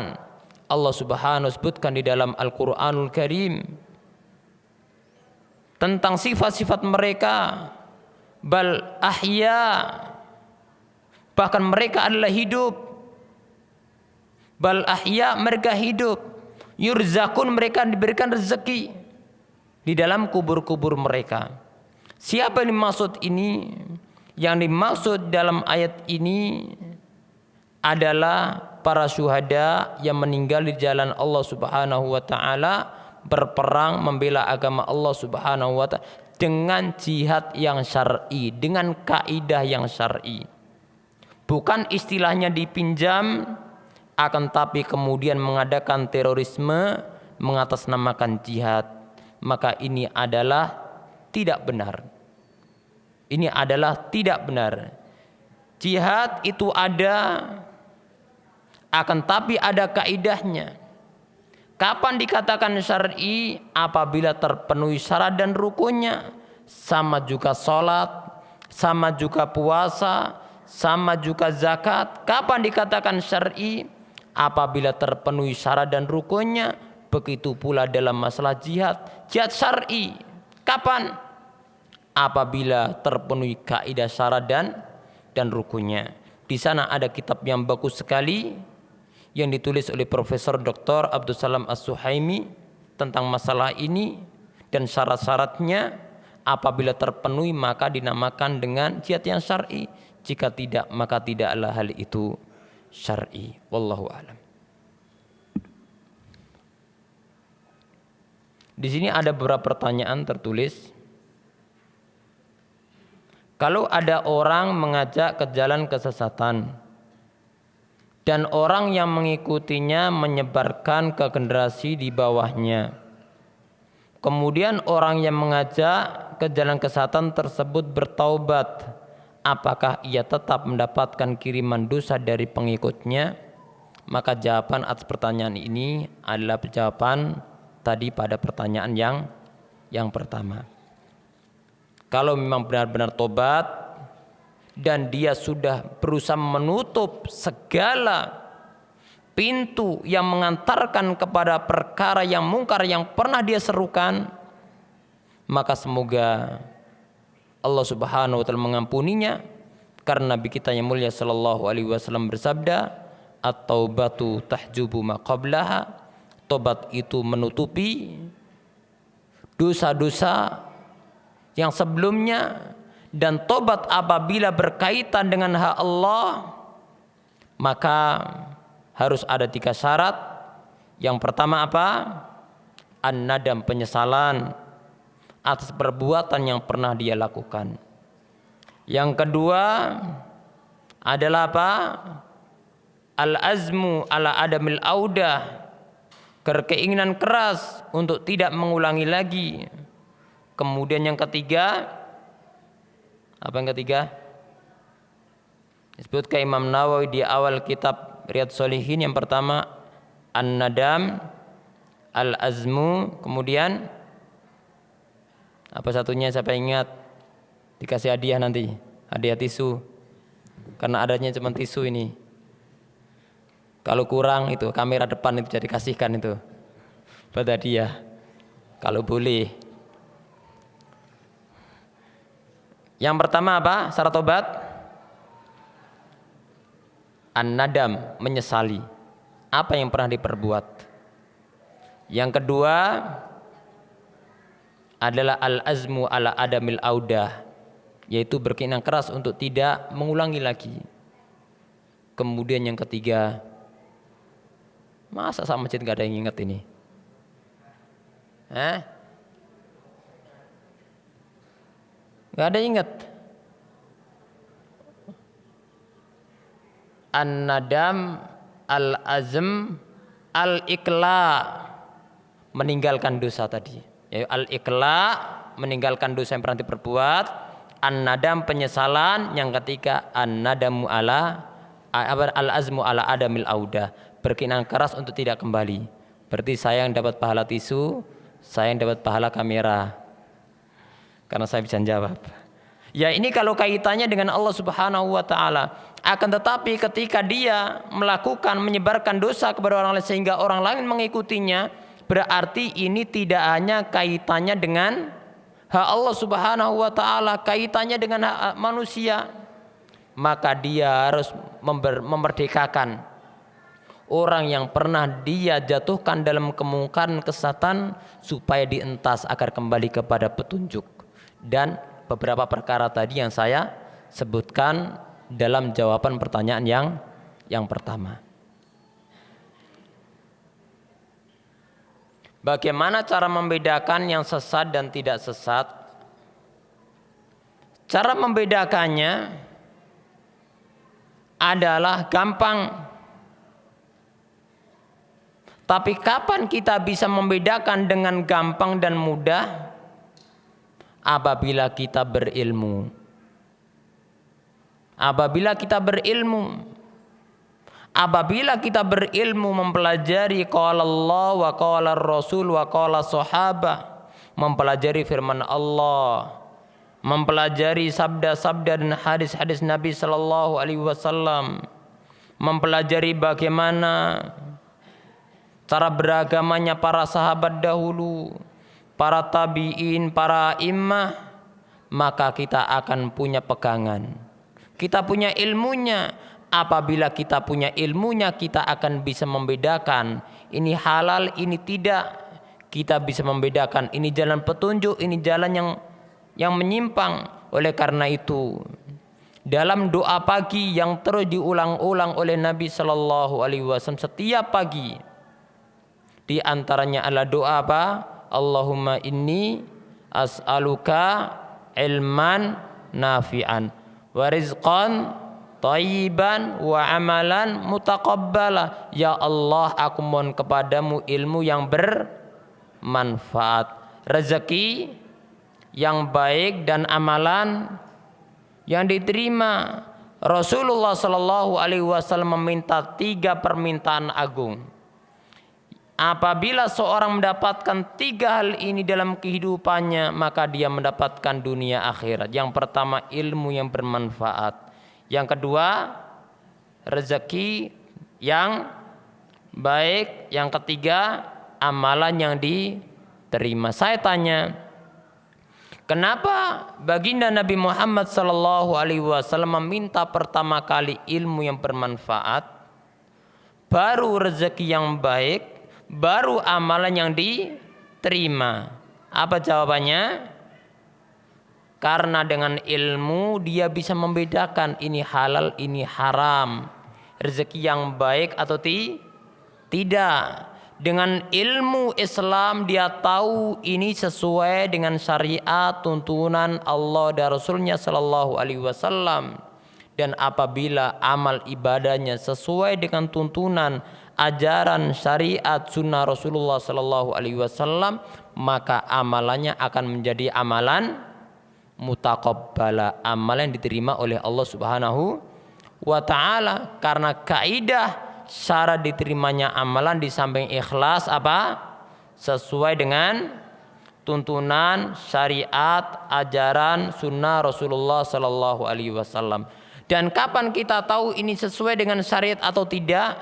Speaker 2: Allah Subhanahu wa taala sebutkan di dalam Al-Qur'anul Karim tentang sifat-sifat mereka, bal ahya, bahkan mereka adalah hidup, bal ahya, mereka hidup, yurzakun, mereka diberikan rezeki di dalam kubur-kubur mereka. Siapa yang dimaksud ini? Yang dimaksud dalam ayat ini adalah para syuhada yang meninggal di jalan Allah Subhanahu wa taala, berperang membela agama Allah Subhanahu wa taala dengan jihad yang syar'i, dengan kaidah yang syar'i. Bukan istilahnya dipinjam, akan tapi kemudian mengadakan terorisme mengatasnamakan jihad. Maka ini adalah tidak benar. Ini adalah tidak benar. Jihad itu ada, akan tapi ada kaidahnya. Kapan dikatakan syar'i? Apabila terpenuhi syarat dan rukunnya. Sama juga sholat, sama juga puasa, sama juga zakat. Kapan dikatakan syar'i? Apabila terpenuhi syarat dan rukunnya. Begitu pula dalam masalah jihad. Jihad syar'i. Kapan? Apabila terpenuhi kaidah syarat dan rukunnya. Di sana ada kitab yang bagus sekali yang ditulis oleh Profesor Dr. Abdul Salam As-Suhaimi tentang masalah ini dan syarat-syaratnya. Apabila terpenuhi maka dinamakan dengan jihad yang syar'i. Jika tidak maka tidaklah hal itu syar'i. Wallahu a'lam. Di sini ada beberapa pertanyaan tertulis. Kalau ada orang mengajak ke jalan kesesatan dan orang yang mengikutinya menyebarkan ke generasi di bawahnya, kemudian orang yang mengajak ke jalan kesesatan tersebut bertaubat, apakah ia tetap mendapatkan kiriman dosa dari pengikutnya? Maka jawaban atas pertanyaan ini adalah jawaban tadi pada pertanyaan yang pertama. Kalau memang benar-benar tobat dan dia sudah berusaha menutup segala pintu yang mengantarkan kepada perkara yang mungkar yang pernah dia serukan, maka semoga Allah Subhanahu wa taala mengampuninya, karena Nabi kita yang mulia sallallahu alaihi wasallam bersabda, at-taubatu tahjubu ma qablaha. Tobat itu menutupi dosa-dosa yang sebelumnya, dan tobat apabila berkaitan dengan hak Allah maka harus ada 3 syarat. Yang pertama apa? An-nadam, penyesalan atas perbuatan yang pernah dia lakukan. Yang kedua adalah apa? Al-azmu ala adamil audah, keinginan keras untuk tidak mengulangi lagi. Kemudian yang ketiga, apa yang ketiga? Disebutkan Imam Nawawi di awal kitab Riyadhus Shalihin. Yang pertama an-nadam, al-azmu, kemudian apa satunya siapa ingat? Dikasih hadiah nanti, hadiah tisu. Karena adanya cuma tisu ini. Kalau kurang itu kamera depan itu jadi kasihkan itu buat hadiah. Kalau boleh. Yang pertama apa? Syarat tobat? An-nadam, menyesali apa yang pernah diperbuat. Yang kedua adalah al-azmu ala adamil audah, yaitu berkeinginan keras untuk tidak mengulangi lagi. Kemudian yang ketiga, masa sama masjid gak ada yang ingat ini? Gak ada yang ingat. An-nadam, al-azm, al-iqla, meninggalkan dosa tadi. Yaitu al-iqla, meninggalkan dosa yang pernah diperbuat. An-nadam, penyesalan. Yang ketiga an-nadamu ala al-azmu ala adamil audah, berkeinginan keras untuk tidak kembali. Berarti saya yang dapat pahala tisu, saya yang dapat pahala kamera, karena saya bisa jawab. Ya, ini kalau kaitannya dengan Allah Subhanahu wa taala. Akan tetapi ketika dia melakukan, menyebarkan dosa kepada orang lain sehingga orang lain mengikutinya, berarti ini tidak hanya kaitannya dengan hak Allah Subhanahu wa taala, kaitannya dengan hak manusia. Maka dia harus memerdekakan orang yang pernah dia jatuhkan dalam kemungkaran kesesatan supaya dientas agar kembali kepada petunjuk. Dan beberapa perkara tadi yang saya sebutkan dalam jawaban pertanyaan yang pertama. Bagaimana cara membedakan yang sesat dan tidak sesat? Cara membedakannya adalah gampang. Tapi kapan kita bisa membedakan dengan gampang dan mudah? Apabila kita berilmu. Apabila kita berilmu. Apabila kita berilmu, mempelajari qala Allah wa qala Rasul wa qala sahabah, mempelajari firman Allah, mempelajari sabda-sabda dan hadis-hadis Nabi sallallahu alaihi wasallam, mempelajari bagaimana cara beragamanya para sahabat dahulu, para tabi'in, para imam, maka kita akan punya pegangan. Kita punya ilmunya. Apabila kita punya ilmunya, kita akan bisa membedakan ini halal, ini tidak. Kita bisa membedakan ini jalan petunjuk, ini jalan yang menyimpang. Oleh karena itu, dalam doa pagi yang terus diulang-ulang oleh Nabi sallallahu alaihi wasallam setiap pagi, di antaranya adalah doa apa? Allahumma inni as'aluka ilman nafi'an wa rizqan thayyiban wa amalan mutaqabbala. Ya Allah, aku mohon kepadamu ilmu yang bermanfaat, rezeki yang baik dan amalan yang diterima. Rasulullah sallallahu alaihi wasallam meminta 3 permintaan agung. Apabila seorang mendapatkan 3 hal ini dalam kehidupannya, maka dia mendapatkan dunia akhirat. Yang pertama, ilmu yang bermanfaat. Yang kedua, rezeki yang baik. Yang ketiga, amalan yang diterima. Saya tanya, kenapa baginda Nabi Muhammad sallallahu alaihi wasallam meminta pertama kali ilmu yang bermanfaat, baru rezeki yang baik, baru amalan yang diterima? Apa jawabannya? Karena dengan ilmu dia bisa membedakan ini halal, ini haram, rezeki yang baik atau tidak. Dengan ilmu Islam dia tahu ini sesuai dengan syariat tuntunan Allah dan Rasulnya sallallahu alaihi wasallam. Dan apabila amal ibadahnya sesuai dengan tuntunan ajaran syariat sunnah Rasulullah sallallahu alaihi wasallam, maka amalannya akan menjadi amalan mutaqabbala, amalan yang diterima oleh Allah Subhanahu wa taala. Karena kaidah syarat diterimanya amalan di samping ikhlas apa? Sesuai dengan tuntunan syariat ajaran sunnah Rasulullah sallallahu alaihi wasallam. Dan kapan kita tahu ini sesuai dengan syariat atau tidak?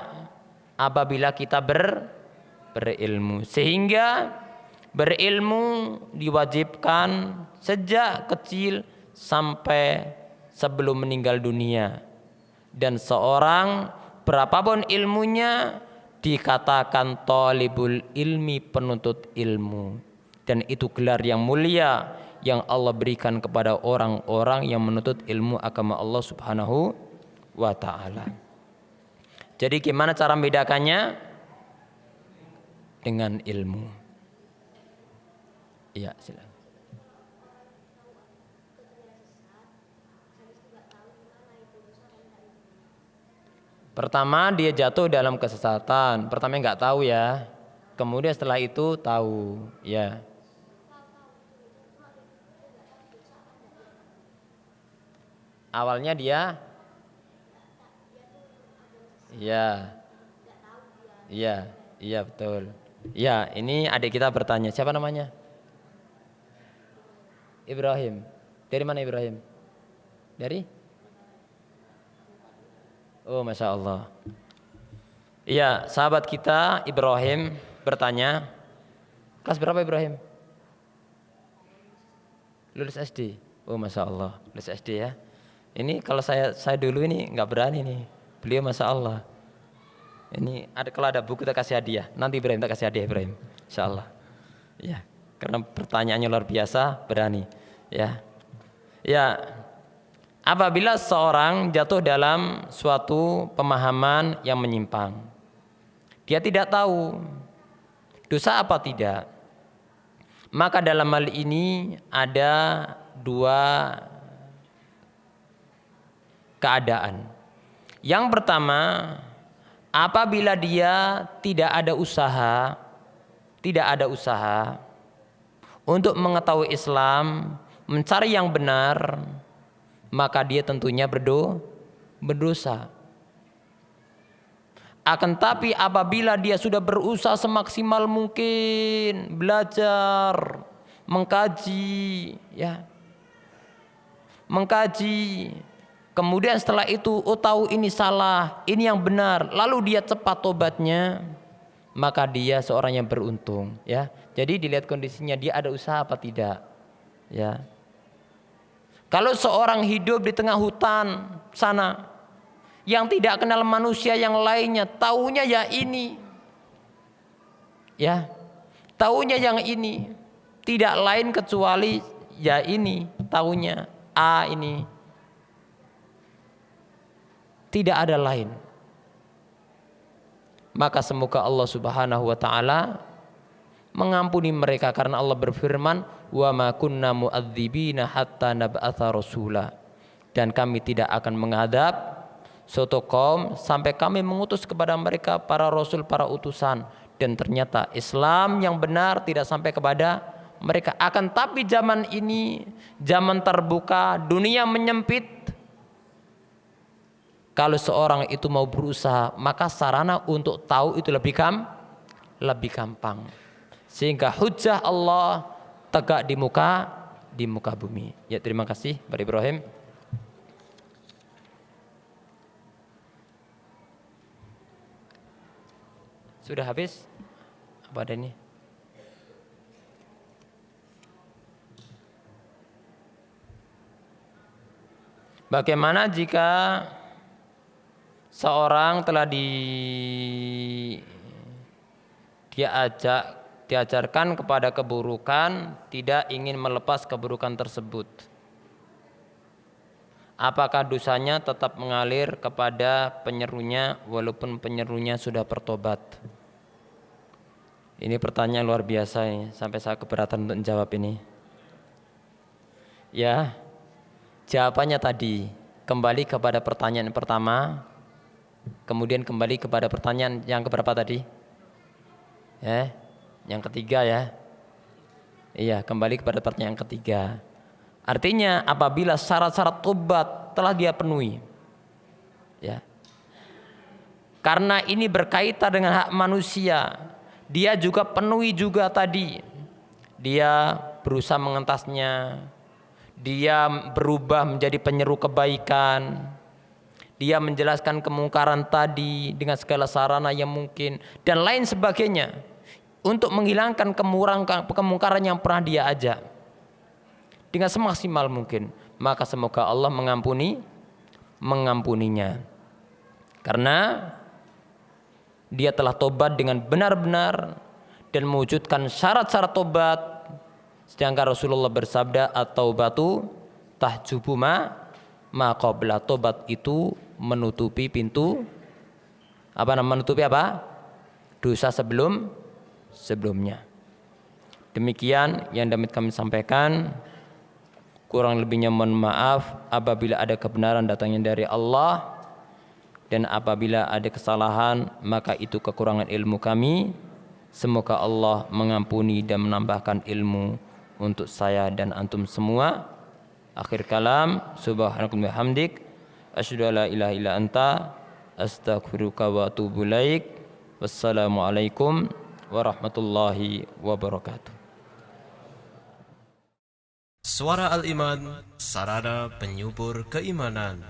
Speaker 2: Apabila kita berilmu. Sehingga berilmu diwajibkan sejak kecil sampai sebelum meninggal dunia. Dan seorang berapapun ilmunya dikatakan thalibul ilmi, penuntut ilmu. Dan itu gelar yang mulia yang Allah berikan kepada orang-orang yang menuntut ilmu agama Allah Subhanahu wa taala. Jadi gimana cara membedakannya? Dengan ilmu. Iya, silakan. Pertama dia jatuh dalam kesesatan. Pertama nggak tahu ya. Kemudian setelah itu tahu, ya. Awalnya dia, iya, iya betul. Ya, ini adik kita bertanya, siapa namanya? Ibrahim. Dari mana Ibrahim? Dari? Oh, Masya Allah. Iya, sahabat kita Ibrahim bertanya, kelas berapa Ibrahim? Lulus SD. Oh, Masya Allah, lulus SD ya. Ini kalau saya dulu ini nggak berani nih. Beliau Masya Allah. Ini kalau ada buku kita kasih hadiah. Nanti Ibrahim kita kasih hadiah Ibrahim, Insya Allah. Ya, karena pertanyaannya luar biasa, berani. Ya, ya. Apabila seorang jatuh dalam suatu pemahaman yang menyimpang, dia tidak tahu dosa apa tidak, maka dalam hal ini ada 2 keadaan. Yang pertama, apabila dia tidak ada usaha untuk mengetahui Islam, mencari yang benar, maka dia tentunya berdosa. Akan tapi apabila dia sudah berusaha semaksimal mungkin, belajar, mengkaji, ya, mengkaji, kemudian setelah itu tahu ini salah, ini yang benar, lalu dia cepat tobatnya, maka dia seorang yang beruntung, ya. Jadi dilihat kondisinya, dia ada usaha apa tidak, ya. Kalau seorang hidup di tengah hutan sana yang tidak kenal manusia yang lainnya, taunya ya ini, ya, taunya yang ini, tidak lain kecuali ya ini, taunya A ini, tidak ada lain. Maka semoga Allah Subhanahu wa taala mengampuni mereka, karena Allah berfirman, wa ma kunna mu'adzibina hatta nab'atha rasula, dan kami tidak akan mengadab suatu kaum sampai kami mengutus kepada mereka para rasul, para utusan. Dan ternyata Islam yang benar tidak sampai kepada mereka. Akan tapi zaman ini zaman terbuka, dunia menyempit, kalau seorang itu mau berusaha, maka sarana untuk tahu itu lebih gampang. Sehingga hujjah Allah tegak di muka bumi. Ya, terima kasih Pak Ibrahim. Sudah habis? Apa ada ini? Bagaimana jika seorang telah diajarkan kepada keburukan, tidak ingin melepas keburukan tersebut? Apakah dosanya tetap mengalir kepada penyerunya walaupun penyerunya sudah bertobat? Ini pertanyaan luar biasa ya, sampai saya keberatan untuk menjawab ini. Ya, jawabannya tadi kembali kepada pertanyaan pertama, kemudian kembali kepada pertanyaan yang keberapa tadi? Yang ketiga ya. Iya, kembali kepada pertanyaan yang ketiga. Artinya apabila syarat-syarat tobat telah dia penuhi, ya. Karena ini berkaitan dengan hak manusia, dia juga penuhi juga tadi. Dia berusaha mengentasnya, dia berubah menjadi penyeru kebaikan, dia menjelaskan kemungkaran tadi dengan segala sarana yang mungkin dan lain sebagainya untuk menghilangkan kemungkaran yang pernah dia ajak dengan semaksimal mungkin. Maka semoga Allah mengampuninya, karena dia telah tobat dengan benar-benar dan mewujudkan syarat-syarat tobat. Sedangkan Rasulullah bersabda, at-taubatu tahjubu ma qabla. Tobat itu menutupi pintu menutupi dosa sebelumnya. Demikian yang dapat kami sampaikan. Kurang lebihnya mohon maaf. Apabila ada kebenaran datangnya dari Allah, dan apabila ada kesalahan maka itu kekurangan ilmu kami. Semoga Allah mengampuni dan menambahkan ilmu untuk saya dan antum semua. Akhir kalam, subhanakallahumma hamdik, asyhadu an la ilaha illa anta, astaghfiruka wa atubu ilaik. Wassalamualaikum warahmatullahi wabarakatuh.
Speaker 1: Suara Al-Iman, sarana penyubur keimanan.